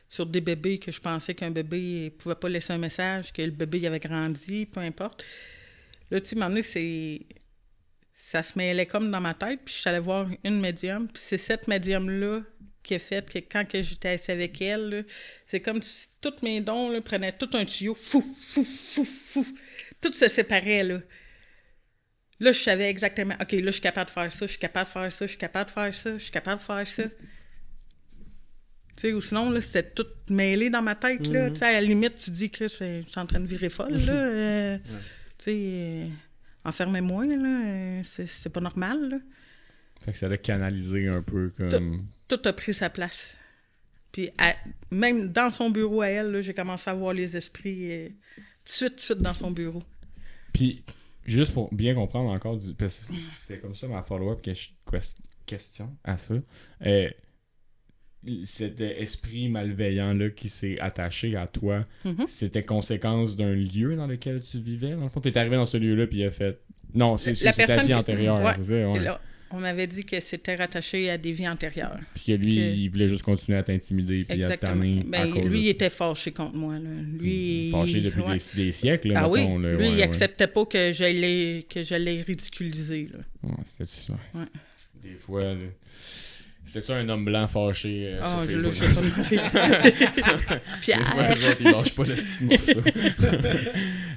sur des bébés que je pensais qu'un bébé pouvait pas laisser un message, que le bébé il avait grandi, peu importe. Là, tu sais, à un moment donné, ça se mêlait comme dans ma tête, puis je suis allée voir une médium, puis c'est cette médium-là qui a fait que quand que j'étais assise avec elle, là, c'est comme si tous mes dons là, prenaient tout un tuyau, fou, tout se séparait, là. Là, je savais exactement, OK, là, je suis capable de faire ça, je suis capable de faire ça, je suis capable de faire ça, je suis capable de faire ça. Tu sais, ou sinon, là, c'était tout mêlé dans ma tête, là. Tu sais, à la limite, tu dis que je suis en train de virer folle, là. Tu sais, enfermez-moi, là, c'est pas normal, là. Fait que ça l'a canalisé un peu comme... Tout a pris sa place. Puis même dans son bureau à elle, là, j'ai commencé à voir les esprits tout de suite dans son bureau. Puis, juste pour bien comprendre encore, parce que c'était comme ça ma follow-up question à ça. Cet esprit malveillant-là qui s'est attaché à toi, c'était conséquence d'un lieu dans lequel tu vivais? Dans le fond, t'es arrivé dans ce lieu-là, puis il a fait... Non, c'est ta vie antérieure, c'est ça? Ouais. Là, on m'avait dit que c'était rattaché à des vies antérieures. Puis que lui, il voulait juste continuer à t'intimider puis à t'amener à cause lui, il était fâché contre moi. Là. Lui, fâché depuis des siècles, là, mettons, oui, là, lui, il acceptait pas que j'allais ridiculiser. Là. Ouais, c'était ça. Ouais. Des fois... C'était-tu un homme blanc fâché sur Facebook? Je l'ai pas Pierre! Des fois, les autres, ils lâchent pas le style morceau.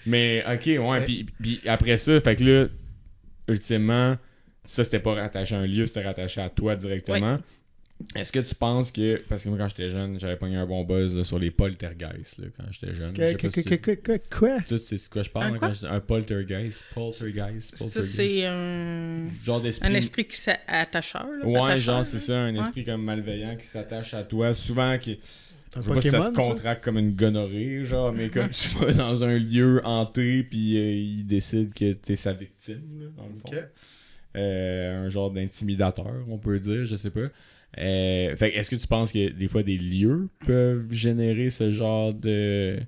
Mais, OK, ouais. Puis après ça, fait que là, ultimement... Ça, c'était pas rattaché à un lieu, c'était rattaché à toi directement. Oui. Est-ce que tu penses que... Parce que moi, quand j'étais jeune, j'avais pogné un bon buzz là, sur les poltergeists là, quand j'étais jeune. Quoi? Tu sais de quoi je parle quand un poltergeist? Ça, c'est un... genre d'esprit... Un esprit qui s'attacheur. Ouais, genre, c'est ça. Un esprit comme malveillant qui s'attache à toi. Souvent, qui... Je sais pas si ça se contracte comme une gonorrhée, genre, mais comme tu vas dans un lieu hanté, puis il décide que t'es sa victime, là, dans le fond. Okay. Un genre d'intimidateur, on peut dire, je sais pas. Fait est-ce que tu penses que des fois des lieux peuvent générer ce genre de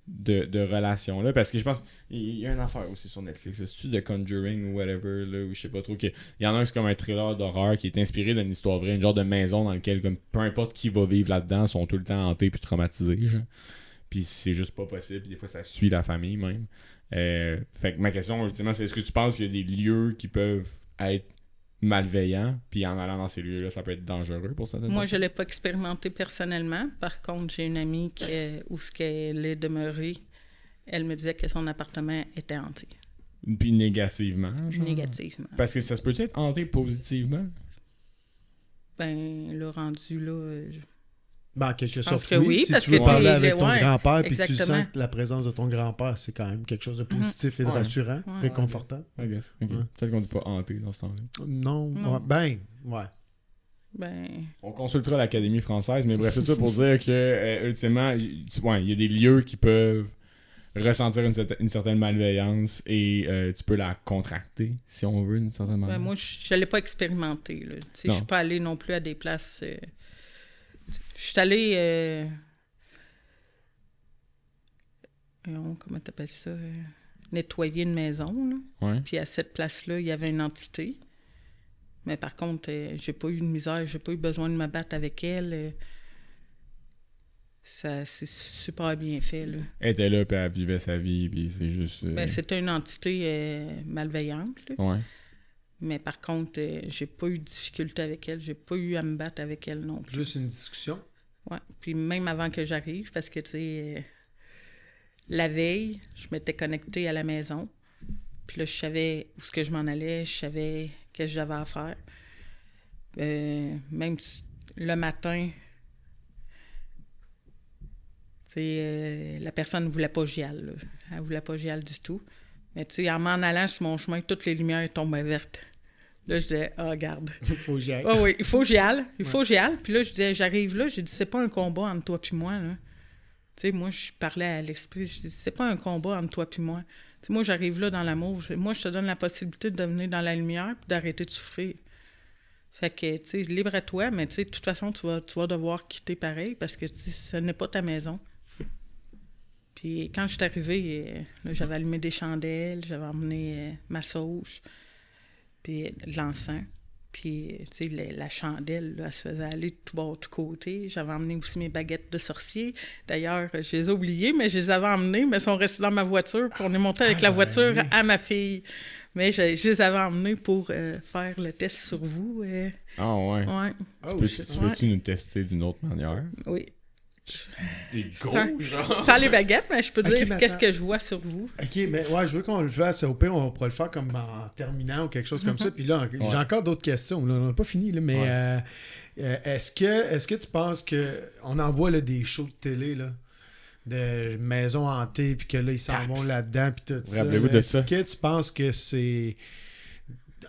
relation-là? Parce que je pense il y a une affaire aussi sur Netflix. C'est-tu The Conjuring ou whatever, là, ou je sais pas trop. Il y en a un, c'est comme un thriller d'horreur qui est inspiré d'une histoire vraie, une genre de maison dans laquelle comme, peu importe qui va vivre là-dedans, sont tout le temps hantés puis traumatisés, genre. Puis c'est juste pas possible. Puis des fois, ça suit la famille même. Fait que ma question, ultimement, c'est est-ce que tu penses qu'il y a des lieux qui peuvent être malveillants, puis en allant dans ces lieux-là, ça peut être dangereux pour certaines personnes? Moi, je ne l'ai pas expérimenté personnellement. Par contre, j'ai une amie où ce qu'elle est demeurée, elle me disait que son appartement était hanté. Puis négativement, genre? Négativement. Parce que ça se peut être hanté positivement? Ben, le rendu là... Ben, en quelque pense sorte, que oui. oui, Si parce tu veux que parler tu- avec ton ouais, grand-père, puis tu exactement. sens que la présence de ton grand-père, c'est quand même quelque chose de positif et de Ouais. rassurant, Ouais. réconfortant. I guess. Ok. Ouais. Peut-être qu'on dit pas hanté dans ce temps-là. Non, Non. ouais. Ben, On consultera l'Académie française, mais bref, tout ça pour dire que, ultimement, il y a des lieux qui peuvent ressentir une certaine malveillance et tu peux la contracter, si on veut, d'une certaine manière. ben moi, je l'ai pas expérimenté. Là. Tu sais, Non. je suis pas allée non plus à des places... je suis allée... comment t'appelles ça? Nettoyer une maison, là. Ouais. Puis à cette place-là, il y avait une entité. Mais par contre, j'ai pas eu de misère, j'ai pas eu besoin de me battre avec elle. Ça, c'est super bien fait, là. Elle était là, puis elle vivait sa vie, puis c'est juste... Ben, c'était une entité malveillante, là. Ouais. Mais par contre, j'ai pas eu de difficulté avec elle, j'ai pas eu à me battre avec elle non plus. Juste une discussion. Ouais. Puis même avant que j'arrive, parce que, tu sais, la veille, je m'étais connectée à la maison. Puis là, je savais où ce que je m'en allais, je savais qu'est-ce que j'avais à faire. Même le matin, la personne ne voulait pas gial, là. Elle voulait pas gial du tout. Mais tu sais, en m'en allant sur mon chemin, toutes les lumières tombaient vertes. Là, je disais, ah, regarde. Il faut que j'y aille. Ah oui, il faut que j'y aille. Il faut que j'y aille. Puis là, je disais, j'arrive là, j'ai dit, c'est pas un combat entre toi puis moi, là. Tu sais, moi, je parlais à l'esprit, je dis, c'est pas un combat entre toi puis moi. Tu sais, moi, j'arrive là dans l'amour. Moi, je te donne la possibilité de venir dans la lumière puis d'arrêter de souffrir. Fait que, tu sais, libre à toi, mais tu sais, de toute façon, tu vas devoir quitter pareil parce que, tu sais, ce n'est pas ta maison. Puis quand je suis arrivée, là, j'avais allumé des chandelles, j'avais emmené ma sauge, puis de l'encens. Puis, tu sais, la chandelle, là, elle se faisait aller de tout bord, de tout côté. J'avais emmené aussi mes baguettes de sorcier. D'ailleurs, je les ai oubliées, mais je les avais emmenées, mais elles sont restées dans ma voiture. Puis on est monté avec la voiture à ma fille. Mais je les avais emmenées pour faire le test sur vous. Ah ouais. Ouais. Oh, Tu shit. peux-tu nous tester d'une autre manière? Oui. Des gros, genre. Sans les baguettes, mais je peux Ok, dire mais qu'est-ce attends. que je vois sur vous. OK, mais ouais, je veux qu'on le fasse. Au pire, on pourrait le faire comme en terminant ou quelque chose comme ça. Puis là, j'ai encore d'autres questions. Là, on n'a pas fini, là, mais est-ce que tu penses que on envoie là, des shows de télé là, de maisons hantées, puis que là, ils s'en vont là-dedans, puis tout ça? Rappelez-vous de Est-ce ça. que tu penses que c'est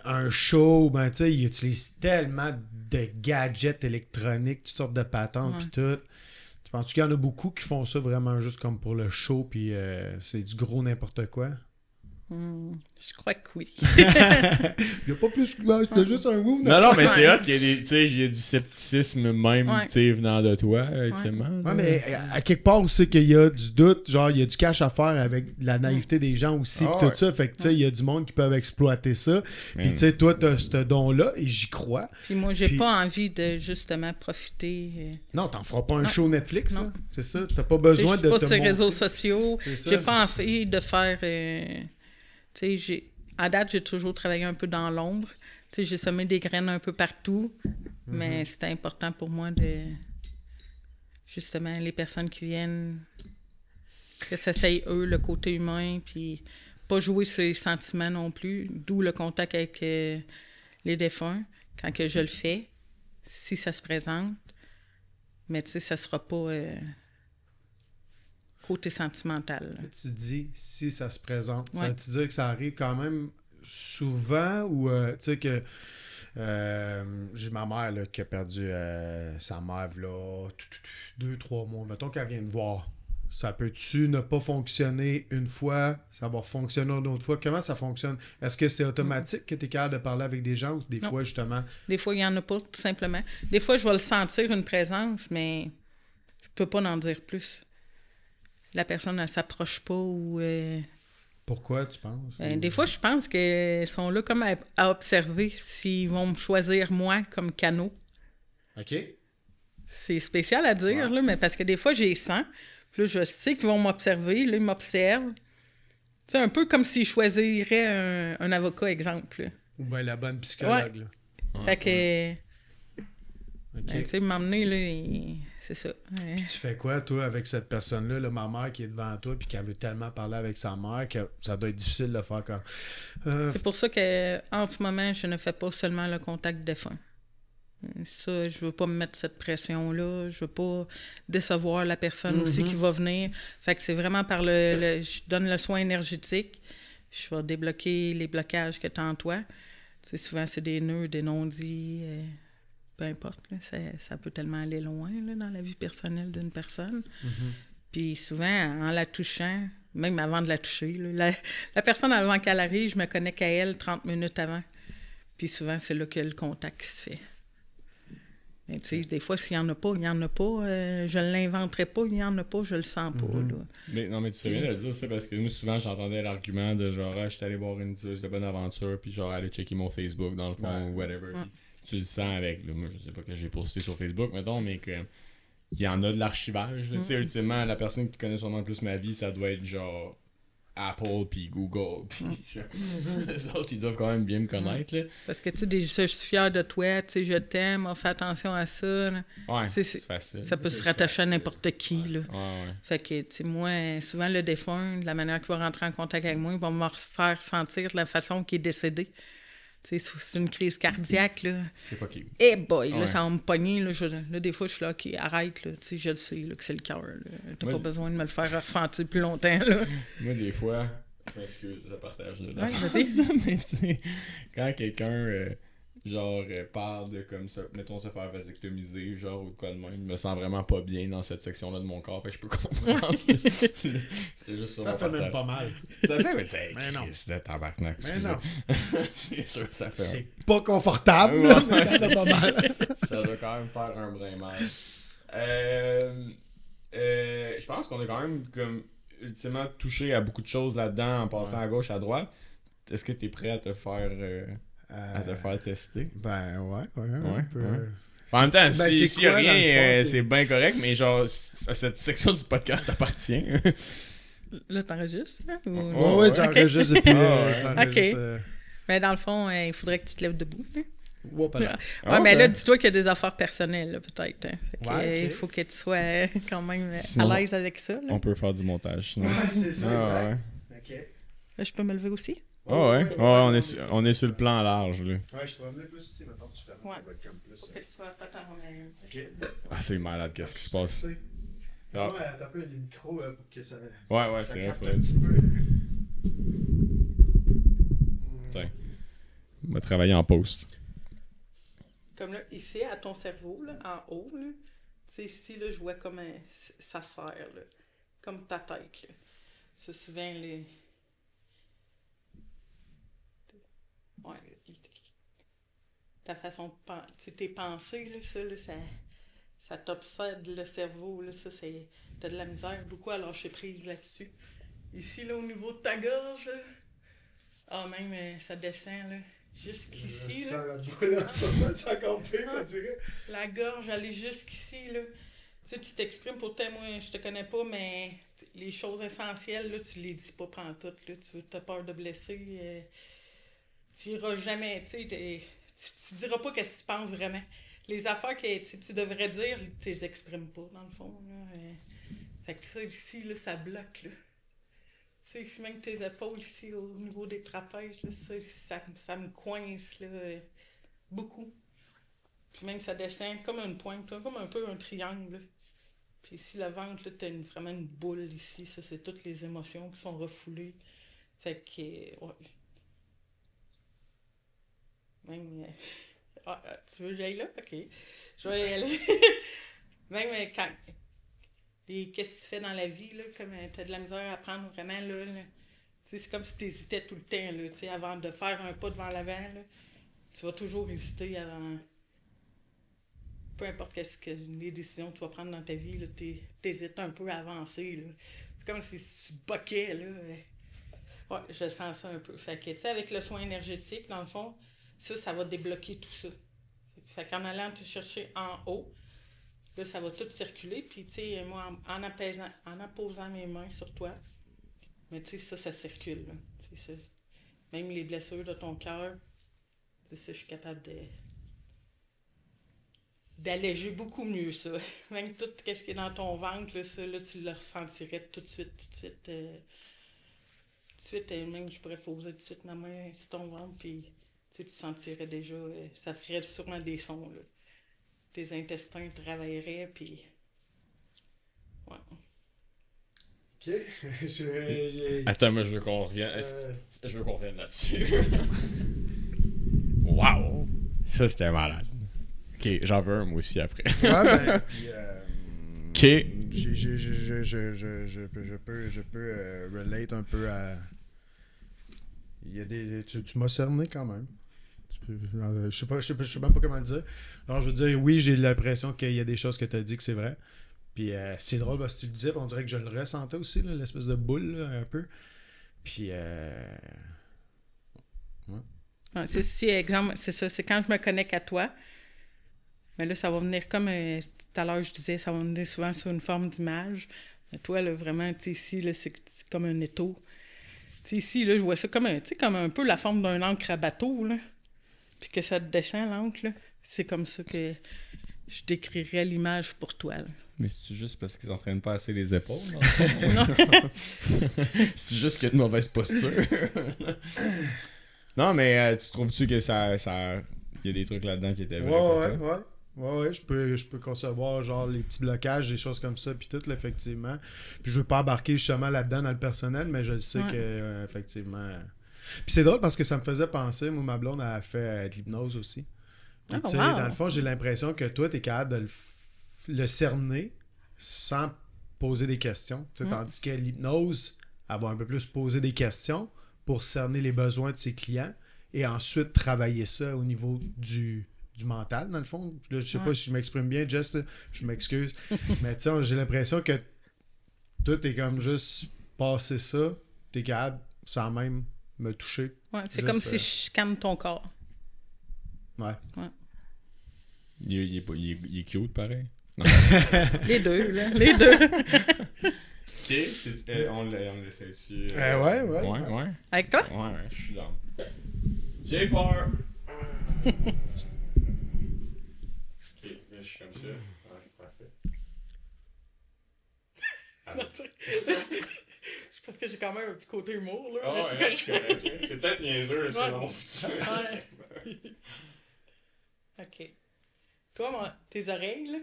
un show, ben tu sais, ils utilisent tellement de gadgets électroniques, toutes sortes de patentes, Ouais. puis tout. Tu penses qu'il y en a beaucoup qui font ça vraiment juste comme pour le show, puis c'est du gros n'importe quoi? Je crois que oui. Il n'y a pas plus. Non, c'était juste un move. Non, mais c'est Ouais. hot qu'il y a des, tu sais, il y a du scepticisme même, Ouais. tu sais, venant de toi, ultimement. Ouais, là. mais à quelque part aussi qu'il y a du doute, genre il y a du cash à faire avec la naïveté des gens aussi, Ah pis ouais. tout ça. Fait que tu sais, il y a du monde qui peuvent exploiter ça. Puis tu sais, toi, t'as ce don-là, et j'y crois. Puis moi, j'ai Puis- pas envie de justement profiter. Non, t'en feras pas un Non. show Netflix, Non. là. C'est ça. T'as pas Tu sais, besoin je de suis pas te sur les montrer. réseaux sociaux. C'est ça. J'ai pas envie de faire. Tu sais, à date, j'ai toujours travaillé un peu dans l'ombre. Tu sais, j'ai semé des graines un peu partout. Mais c'était important pour moi de. Justement, les personnes qui viennent. Que ça s'aille eux, le côté humain. Puis pas jouer sur les sentiments non plus. D'où le contact avec les défunts. Quand que je le fais, si ça se présente. Mais tu sais, ça sera pas. Côté sentimental. Là. Tu dis si ça se présente. Ça Ouais. veut-tu dire que ça arrive quand même souvent ou tu sais que j'ai ma mère là, qui a perdu sa mère là 2-3 mois. Mettons qu'elle vient de voir. Ça peut-tu ne pas fonctionner une fois, ça va fonctionner une autre fois? Comment ça fonctionne? Est-ce que c'est automatique que tu es capable de parler avec des gens ou des Non. fois justement? Des fois, il n'y en a pas, tout simplement. Des fois, je vais le sentir, une présence, mais je peux pas en dire plus. La personne ne s'approche pas ou... Pourquoi tu penses? Des fois, je pense qu'elles sont là comme à observer s'ils vont me choisir moi comme canot. OK. C'est spécial à dire, là, mais parce que des fois, j'ai 100. Puis là, je sais qu'ils vont m'observer. Là, ils m'observent. C'est un peu comme s'ils choisiraient un avocat, exemple. Là. Ou bien la bonne psychologue. Là. Fait que... OK. Ben, tu sais, m'emmener, là, c'est ça. Puis tu fais quoi, toi, avec cette personne-là, là, ma mère qui est devant toi, puis qui veut tellement parler avec sa mère que ça doit être difficile de faire comme... C'est pour ça que en ce moment, je ne fais pas seulement le contact défunt. Ça, je veux pas me mettre cette pression-là. Je veux pas décevoir la personne aussi qui va venir. Fait que c'est vraiment par je donne le soin énergétique. Je vais débloquer les blocages que tu as en toi. Tu sais, souvent, c'est des nœuds, des non-dits, peu importe. Là, ça peut tellement aller loin là, dans la vie personnelle d'une personne. Puis souvent, en la touchant, même avant de la toucher, là, la personne avant qu'elle arrive, je me connecte à elle 30 minutes avant. Puis souvent, c'est là que le contact se fait. Mais tu sais, des fois, s'il n'y en a pas, il n'y en a pas. Je ne l'inventerai pas, il n'y en a pas, je le sens pas. Là. Mais non, mais tu fais bien de le dire ça parce que moi, souvent, j'entendais l'argument de genre, ah, je suis allé voir une dieuse de bonne aventure, puis genre, aller checker mon Facebook dans le fond, ou whatever. Puis tu le sens avec, là, moi, je sais pas que j'ai posté sur Facebook, mettons, mais que il y en a de l'archivage. Tu sais, ultimement, la personne qui connaît sûrement le plus ma vie, ça doit être genre Apple puis Google. Puis les autres, ils doivent quand même bien me connaître. Là. Parce que tu sais, je suis fière de toi, tu sais, je t'aime, fais attention à ça. Là. Ouais, c'est facile. Ça peut se rattacher à n'importe qui. Là. Ouais. Fait que, tu sais, moi, souvent, le défunt, de la manière qu'il va rentrer en contact avec moi, il va me faire sentir de la façon qu'il est décédé. Tu sais, c'est une crise cardiaque, là. C'est fucké. Eh boy, là, ça va me pogner, là, des fois, je suis là, OK, arrête, là, tu sais, je le sais, là, que c'est le cœur, là. T'as pas besoin de me le faire ressentir plus longtemps, là. Moi, des fois, je m'excuse, je partage là. Ouais, vas-y. Mais tu sais, quand quelqu'un, parle de comme ça, mettons se faire vasectomiser, genre, ou de quoi de même, je me sens vraiment pas bien dans cette section-là de mon corps, fait que je peux comprendre. C'était juste sur Ça mon fait même partage. pas mal. Ça fait, mais tu sais, Mais non. Christ de tabarnak, Mais excusez. non. C'est sûr que ça fait C'est pas confortable, là, mais ça fait pas mal. ça doit quand même faire un brin mal. Je pense qu'on est quand même comme ultimement touché à beaucoup de choses là-dedans en passant à gauche, à droite. Est-ce que tu es prêt à te faire tester? Ben ouais. En même temps, Ben, s'il c'est y a quoi, dans rien, le fond, c'est bien correct, mais genre, cette section du podcast t'appartient. Là, t'enregistres, hein? Oh, ouais, ouais. tu enregistres depuis... Ok. Mais dans le fond, il faudrait que tu te lèves debout, hein? Voilà. Ouais, mais là, dis-toi qu'il y a des affaires personnelles, là, peut-être. Hein. Fait que, Ouais, ok. il faut que tu sois quand même Sinon, à l'aise avec ça. Là. On peut faire du montage, sinon. Ouais, c'est ça, Ah, exact. ouais. Ok. Là, je peux me lever aussi? On est sur le plan large, là. Ouais, je te vais venir plus ici, maintenant, tu fais Ouais. ça va être comme plus... Faut que tu sois attends, Ok. Ah, c'est malade, qu'est-ce qui se passe? Ah. Ouais, t'as un peu le micro pour que ça... Ouais, ça c'est vrai, capte faudrait... un petit peu. Tiens. On va travailler en post. Comme là, ici, à ton cerveau, là, en haut, là, tu sais, ici, là, je vois comme ça serre, là, comme ta tête, là. Ça, souvent, les... Ouais, ta façon de penser, tes pensées, là, ça t'obsède le cerveau, là, ça, c'est... T'as de la misère beaucoup à lâcher prise là-dessus. Ici, là, au niveau de ta gorge, là, même, ça descend, là. Jusqu'ici, là. C'est encore pire, on dirait. La gorge, elle est jusqu'ici, là. Tu sais, tu t'exprimes pourtant, moi, je te connais pas, mais les choses essentielles, là, tu les dis pas pantoute, là. Tu as peur de blesser. Tu iras jamais, tu sais, tu diras pas qu'est-ce que tu penses vraiment. Les affaires que tu devrais dire, tu les exprimes pas, dans le fond, là. Fait que ça, ici, là, ça bloque, là. Tu sais, même tes épaules ici, au niveau des trapèzes, là, ça me coince, là, beaucoup. Puis même, ça descend comme une pointe, là, comme un peu un triangle, là. Puis ici, le ventre, là, t'as vraiment une boule ici. Ça, c'est toutes les émotions qui sont refoulées. Fait que, ouais. Même, tu veux que j'aille là? OK. Je vais y aller. Même quand... Et qu'est-ce que tu fais dans la vie, là, comme tu as de la misère à prendre vraiment, là. C'est comme si tu hésitais tout le temps, là, avant de faire un pas devant l'avant, là. Tu vas toujours hésiter avant... Peu importe les décisions que tu vas prendre dans ta vie, tu hésites un peu à avancer, là. C'est comme si tu boquais, là. Ouais, je sens ça un peu. Fait que, tu sais, avec le soin énergétique, dans le fond, ça va débloquer tout ça. Fait qu'en allant te chercher en haut, là, ça va tout circuler. Puis, tu sais, moi, en apposant mes mains sur toi, mais tu sais, ça circule. Là. Ça. Même les blessures de ton cœur, tu sais, ça, je suis capable de d'alléger beaucoup mieux ça. Même tout ce qui est dans ton ventre, là, ça, là, tu le ressentirais tout de suite, tout de suite. Tout de suite, même je pourrais poser tout de suite ma main sur ton ventre, puis tu sentirais déjà, ça ferait sûrement des sons, là. Tes intestins travailleraient, puis... Ouais. Ok. Attends, moi, je veux qu'on revienne. Je veux qu'on revienne là-dessus. Wow! Ça, c'était malade. Ok, j'en veux un, moi aussi, après. Ouais, ben, puis, Ok. je peux relate un peu à... Il y a des... Tu m'as cerné quand même. Je sais même pas comment le dire. Alors, je veux dire, oui, j'ai l'impression qu'il y a des choses que tu as dit que c'est vrai. Puis c'est drôle parce que tu le disais, puis on dirait que je le ressentais aussi, là, l'espèce de boule, là, un peu. Puis... Ouais. Ouais, c'est si, exemple, c'est ça, c'est quand je me connecte à toi, mais là, ça va venir comme, tout à l'heure, je disais, ça va venir souvent sur une forme d'image. Mais toi, là, vraiment, tu sais, ici, là, c'est comme un étau. Tu sais, ici, là, je vois ça comme comme un peu la forme d'un ancre à bateau, là. Puis que ça te descend, l'encre, là. C'est comme ça que je décrirais l'image pour toi, là. Mais c'est juste parce qu'ils s'entraînent pas assez les épaules? Non. C'est juste qu'il y a de mauvaise posture. Non, mais tu trouves-tu que ça... Il y a des trucs là-dedans qui étaient vrais pour toi? Ouais, je peux concevoir genre les petits blocages, des choses comme ça, puis tout, là, effectivement. Puis je veux pas embarquer justement là-dedans dans le personnel, mais je le sais que, effectivement... Puis c'est drôle parce que ça me faisait penser, moi, ma blonde a fait de l'hypnose aussi. Puis tu sais, dans le fond, j'ai l'impression que toi, t'es capable de le cerner sans poser des questions. Tandis que l'hypnose, elle va un peu plus poser des questions pour cerner les besoins de ses clients et ensuite travailler ça au niveau du mental, dans le fond. Là, je sais pas si je m'exprime bien, Jess, là, je m'excuse. Mais tu sais, j'ai l'impression que tout est comme juste passer ça, t'es capable sans même me toucher. Ouais, c'est juste, comme si je scanne ton corps. Ouais. Il est cute, pareil. Les deux, là. Les deux. Ok, on l'essaie dessus. Ouais. Avec toi? Ouais, je suis là. J'ai peur. Ok, là, je suis comme ça. Ouais, parfait. C'est parce que j'ai quand même un petit côté humour, là. Ah ouais, c'est peut-être niaiseux, c'est dans mon futur. Ouais. Ok. Toi, tes oreilles, là.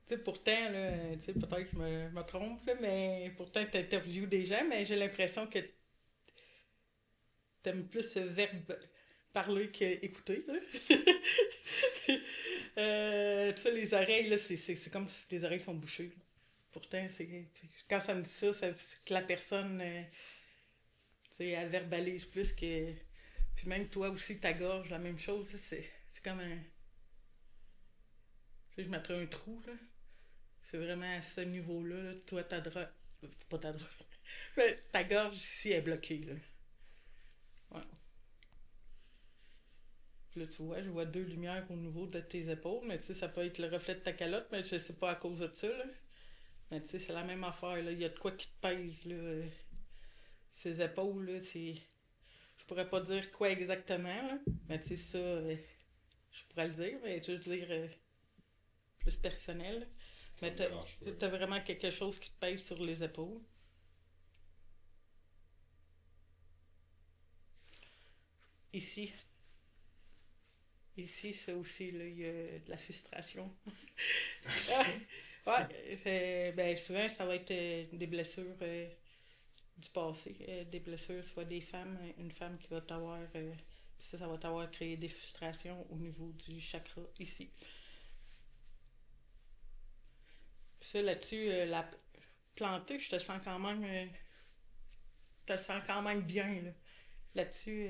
Tu sais, pourtant, là, tu sais, peut-être que je me trompe, là, mais pourtant, tu interviews des gens, mais j'ai l'impression que t'aimes plus ce verbe parler qu'écouter, là. Tu sais, les oreilles, là, c'est comme si tes oreilles sont bouchées, là. Pourtant, quand ça me dit ça, c'est que la personne, tu sais, elle verbalise plus que... Puis même toi aussi, ta gorge, la même chose, c'est comme un... Tu sais, je mettrais un trou, là. C'est vraiment à ce niveau-là, là. Toi, ta drogue... Pas ta drogue. Mais ta gorge ici est bloquée, là. Ouais. Puis là, tu vois, je vois deux lumières au niveau de tes épaules, mais tu sais, ça peut être le reflet de ta calotte, mais je sais pas à cause de ça, là. Mais tu sais, c'est la même affaire, là. Il y a de quoi qui te pèse, là. Ces épaules, là, c'est... Je pourrais pas dire quoi exactement, là. Mais tu sais, ça, je pourrais le dire, mais je veux dire plus personnel, là. Mais t'as vraiment quelque chose qui te pèse sur les épaules. Ici. Ici, ça aussi, là, il y a de la frustration. Ouais, ben souvent, ça va être des blessures du passé. Des blessures, soit des femmes, une femme qui va t'avoir... ça va t'avoir créé des frustrations au niveau du chakra, ici. Ça, là-dessus, la plantée, je te sens quand même... bien, là. Là-dessus,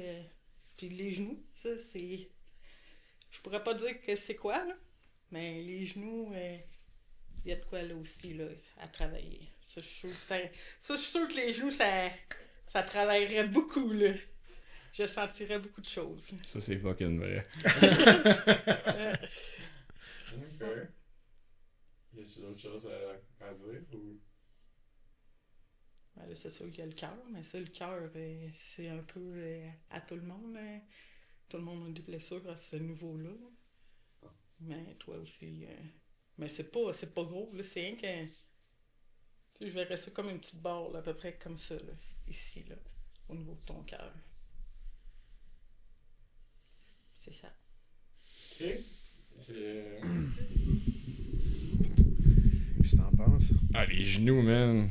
puis les genoux, ça, c'est... Je pourrais pas dire que c'est quoi, là, mais les genoux, il y a de quoi, là, aussi, là, à travailler. Ça, je suis sûre que les genoux, ça travaillerait beaucoup, là. Je sentirais beaucoup de choses. Ça, c'est fucking vrai. Ok. Y a-t-il d'autres choses à dire ou... Ben là, c'est sûr qu'il y a le cœur, mais ça, le cœur, c'est un peu à tout le monde. Tout le monde a des blessures à ce niveau-là. Mais toi aussi. Mais c'est pas gros, là. C'est rien que. Tu sais, je verrais ça comme une petite barre, là, à peu près comme ça, là. Ici, là. Au niveau de ton cœur. C'est ça. Ok. Qu'est-ce que t'en penses? Ah, les genoux, man.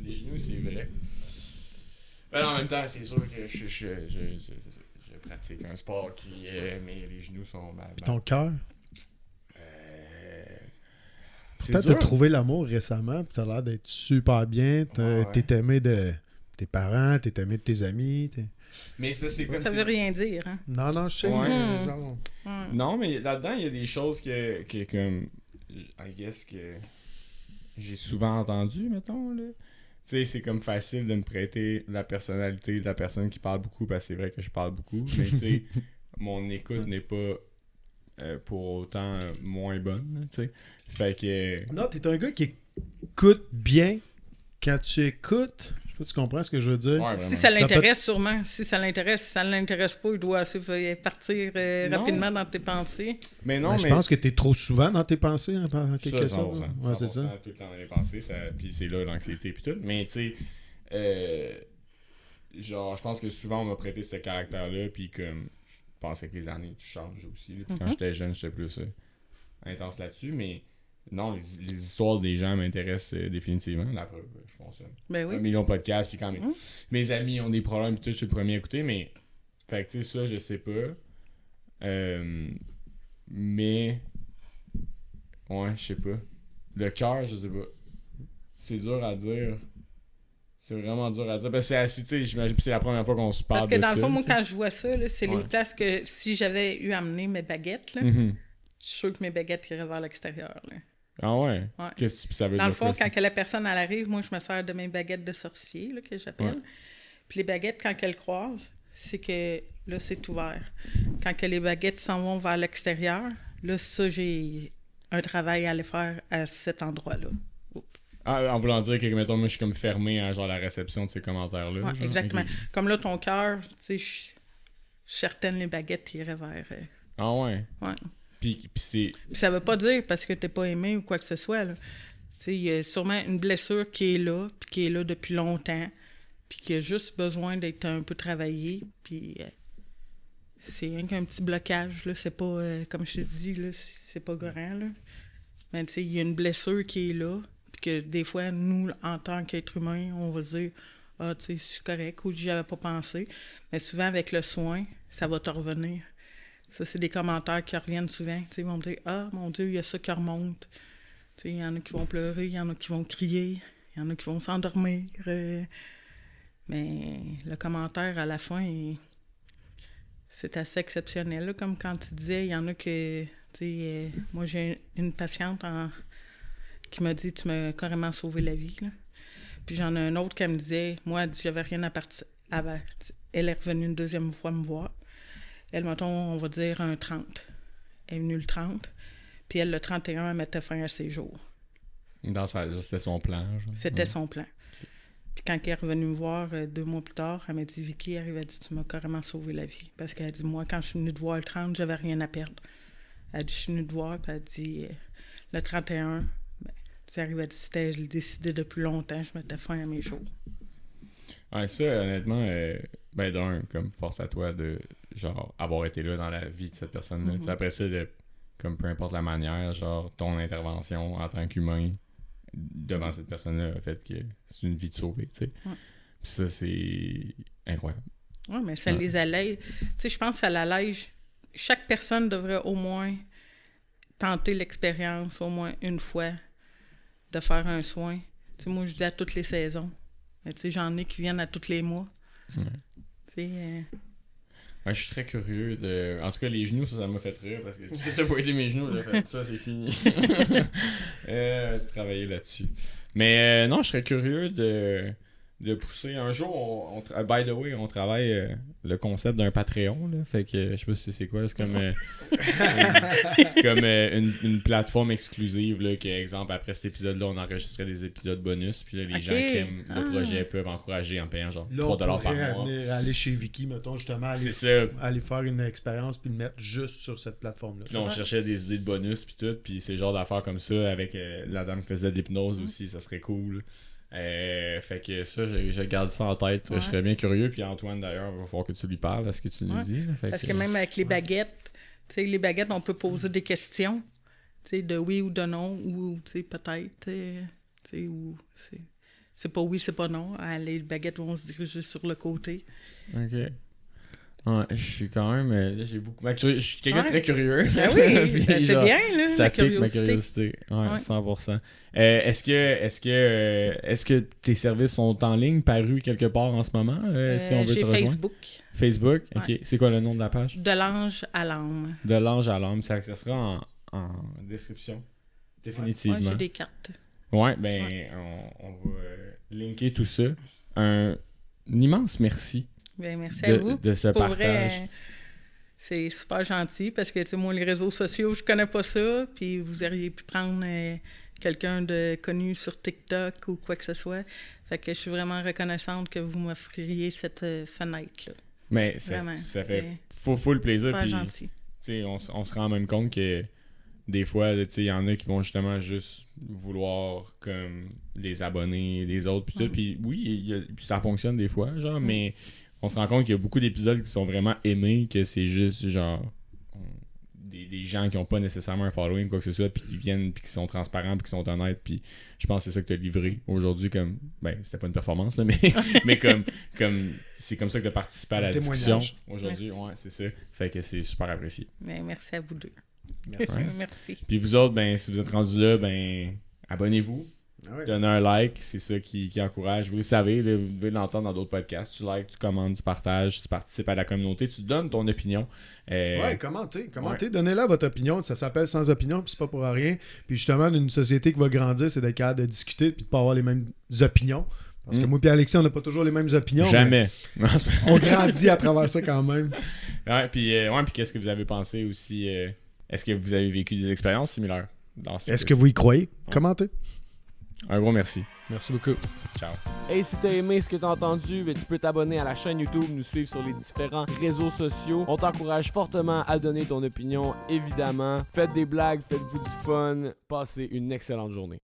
Les genoux, c'est vrai. Ben, en même temps, c'est sûr que je pratique un sport qui. Mais les genoux sont mal. Ton cœur? C'est Peut-être dur. t'as trouvé l'amour récemment, puis t'as l'air d'être super bien. Ouais. T'es aimé de tes parents, t'es aimé de tes amis. Mais c'est parce que c'est comme. Ça veut rien dire, hein? Non, non, je sais. Ouais. mais genre, Non, mais là-dedans, il y a des choses que comme. I guess que. J'ai souvent entendu, mettons, là. Tu sais, c'est comme facile de me prêter la personnalité de la personne qui parle beaucoup, parce que c'est vrai que je parle beaucoup. Mais tu sais, mon écoute n'est pas pour autant moins bonne, tu sais. Fait que. Non, t'es un gars qui écoute bien quand tu écoutes. Je sais pas si tu comprends ce que je veux dire. Ouais, vraiment. Si ça l'intéresse, sûrement. Si ça l'intéresse, si ça ne l'intéresse pas, il doit partir Non. rapidement dans tes pensées. Mais non, Ben, mais. je pense que t'es trop souvent dans tes pensées, en quelque Ça, sorte. 100%, Ouais, c'est ça. 100%, tout le temps dans les pensées, puis c'est là l'anxiété puis tout. Mais tu sais, genre, je pense que souvent on m'a prêté ce caractère-là, puis comme, je pense qu'avec les années, tu changes aussi. Là. Puis quand j'étais jeune, j'étais plus intense là-dessus, mais non, les histoires des gens m'intéressent définitivement. La preuve, je fonctionne. Ben oui. 1 million de podcasts, puis quand mes amis ont des problèmes, puis tout, je suis le premier à écouter, mais, fait que tu sais, ça, je sais pas. Mais, ouais, je sais pas. Le cœur, je sais pas. C'est dur à dire. C'est vraiment dur à dire. Parce que c'est assis, tu sais, j'imagine que c'est la première fois qu'on se parle Parce que de dans le ça, fond, moi, tu sais. quand je vois ça, là, c'est Ouais. les places que si j'avais eu amené mes baguettes, là, Mhm. je suis sûr que mes baguettes iraient vers l'extérieur. Là. Ah ouais? Ouais. Qu'est-ce que ça veut Dans dire le fond, quoi, ça? quand que la personne elle arrive, moi, je me sers de mes baguettes de sorcier, là, que j'appelle. Ouais. Puis les baguettes, quand elles croisent, c'est que là, c'est ouvert. Quand que les baguettes s'en vont vers l'extérieur, là, ça, j'ai un travail à aller faire à cet endroit-là. Ah, en voulant dire que, mettons, moi, je suis comme fermé à genre la réception de ces commentaires-là. Ouais, genre. exactement. Ok. Comme là, ton cœur, tu sais, certaines les baguettes iraient vers. Ah ouais? Ouais. Puis c'est... Puis ça veut pas dire parce que t'es pas aimé ou quoi que ce soit. Là. Tu sais, il y a sûrement une blessure qui est là, puis qui est là depuis longtemps, puis qui a juste besoin d'être un peu travaillée. Puis c'est rien qu'un petit blocage, là. C'est pas, comme je te dis, là, c'est pas grand, là. Mais tu sais, il y a une blessure qui est là, puis que des fois, nous, en tant qu'être humain, on va dire « Ah, tu sais, c'est correct » ou « J'y avais pas pensé ». Mais souvent, avec le soin, ça va te revenir. Ça, c'est des commentaires qui reviennent souvent. Tu sais, ils vont me dire « Ah, mon Dieu, il y a ça qui remonte. » Tu sais, il y en a qui vont pleurer, il y en a qui vont crier, il y en a qui vont s'endormir. Mais le commentaire, à la fin, c'est assez exceptionnel. Là, comme quand tu disais, il y en a que... Tu sais, moi, j'ai une patiente qui m'a dit « Tu m'as carrément sauvé la vie. » Puis j'en ai un autre qui me disait « Moi, elle dit, j'avais rien à partir avant. » Elle est revenue une deuxième fois me voir. Elle, mettons, on va dire un 30. Elle est venue le 30. Puis elle, le 31, elle mettait fin à ses jours. C'était son plan, genre. C'était son plan. Puis quand elle est revenue me voir 2 mois plus tard, elle m'a dit « Vicky, elle a dit « Tu m'as carrément sauvé la vie. » Parce qu'elle a dit « Moi, quand je suis venue te voir le 30, j'avais rien à perdre. » Elle dit « Je suis venue te voir. » Puis elle dit « Le 31, ben, tu arrives à dire c'était décidé depuis longtemps, je mettais fin à mes jours. » Ouais, ça, honnêtement, ben d'un, comme force à toi de, genre, avoir été là dans la vie de cette personne-là. Tu sais, après ça, comme peu importe la manière, genre, ton intervention en tant qu'humain devant cette personne-là a fait que c'est une vie de sauver, tu sais. Ouais. Puis ça, c'est incroyable. Oui, mais ça les allège. Tu sais, je pense que ça l'allège. Chaque personne devrait au moins tenter l'expérience, au moins une fois, de faire un soin. Tu sais, moi, je dis à toutes les saisons. Mais tu sais, j'en ai qui viennent à tous les mois. Ouais. Tu sais... Ouais, je suis très curieux de... En tout cas, les genoux, ça m'a fait rire, parce que si t'as pas aidé mes genoux, j'ai fait ça, c'est fini. Travailler là-dessus. Mais non, je serais curieux de de pousser. Un jour, by the way, on travaille le concept d'un Patreon. Là, fait que je sais pas si c'est quoi. C'est comme, une plateforme exclusive. Là, que, exemple, après cet épisode-là, on enregistrait des épisodes bonus. Puis là, les gens qui aiment le projet peuvent encourager en payant genre là, 3$ par mois. Aller chez Vicky, mettons, justement, aller faire une expérience puis le mettre juste sur cette plateforme-là. Puis là, on cherchait des idées de bonus puis tout. Puis c'est le genre d'affaires comme ça avec la dame qui faisait de l'hypnose aussi. Ça serait cool. Fait que ça, je garde ça en tête. Je serais bien curieux. Puis Antoine, d'ailleurs, il va falloir que tu lui parles à ce que tu nous dis. Là. Parce que même avec les baguettes, tu sais, les baguettes, on peut poser des questions, tu sais, de oui ou de non, ou tu sais, peut-être, tu sais, ou c'est pas oui, c'est pas non. Les baguettes vont se diriger sur le côté. Ok. Ouais, je suis quand même. Là, j'ai beaucoup. Je suis quelqu'un de très curieux. Ben oui, puis, c'est genre, bien, là. Ça pique ma curiosité. Ouais, 100%. Est-ce que tes services sont en ligne, parus quelque part en ce moment, si on veut te rejoindre? Facebook. Facebook, ok. Ouais. C'est quoi le nom de la page? De l'ange à l'âme. De l'ange à l'âme. Ça sera en description. Définitivement. Ouais, j'ai des cartes. Ouais, ben, on va linker tout ça. Un immense merci. Bien, merci à vous. De ce Pour partage. vrai, c'est super gentil parce que, tu sais, moi, les réseaux sociaux, je connais pas ça. Puis vous auriez pu prendre quelqu'un de connu sur TikTok ou quoi que ce soit. Fait que je suis vraiment reconnaissante que vous m'offririez cette fenêtre-là. Mais Vraiment, ça fait full plaisir. Super Puis, gentil. on se rend même compte que des fois, il y en a qui vont justement juste vouloir comme les abonnés des autres. Puis tout. Puis oui, ça fonctionne des fois, genre, mais on se rend compte qu'il y a beaucoup d'épisodes qui sont vraiment aimés, que c'est juste genre des gens qui n'ont pas nécessairement un following quoi que ce soit, puis qui viennent, puis qui sont transparents, puis qui sont honnêtes. Puis je pense que c'est ça que tu as livré aujourd'hui. Comme ben, c'était pas une performance, là, mais comme c'est comme ça que tu as participé à la discussion aujourd'hui. Merci. Ouais, c'est ça. Fait que c'est super apprécié. Mais merci à vous deux. Merci. Merci. Puis vous autres, ben, si vous êtes rendus là, ben, abonnez-vous. Ouais. Donnez un like, c'est ça qui encourage. Vous le savez, là, vous devez l'entendre dans d'autres podcasts. Tu likes, tu commandes, tu partages, tu participes à la communauté, tu donnes ton opinion. Ouais, commentez, donnez-la votre opinion. Ça s'appelle Sans opinion, puis c'est pas pour rien. Puis justement, d'une société qui va grandir, c'est d'être capable de discuter puis de pas avoir les mêmes opinions. Parce que moi et Alexis, on n'a pas toujours les mêmes opinions. Jamais. On grandit à travers ça quand même. Ouais, puis qu'est-ce que vous avez pensé aussi? Est-ce que vous avez vécu des expériences similaires dans ce Est-ce que vous y croyez? Ouais. Commentez. Un gros merci. Merci beaucoup. Ciao. Hey, si t'as aimé ce que t'as entendu, tu peux t'abonner à la chaîne YouTube, nous suivre sur les différents réseaux sociaux. On t'encourage fortement à donner ton opinion, évidemment. Faites des blagues, faites-vous du fun. Passez une excellente journée.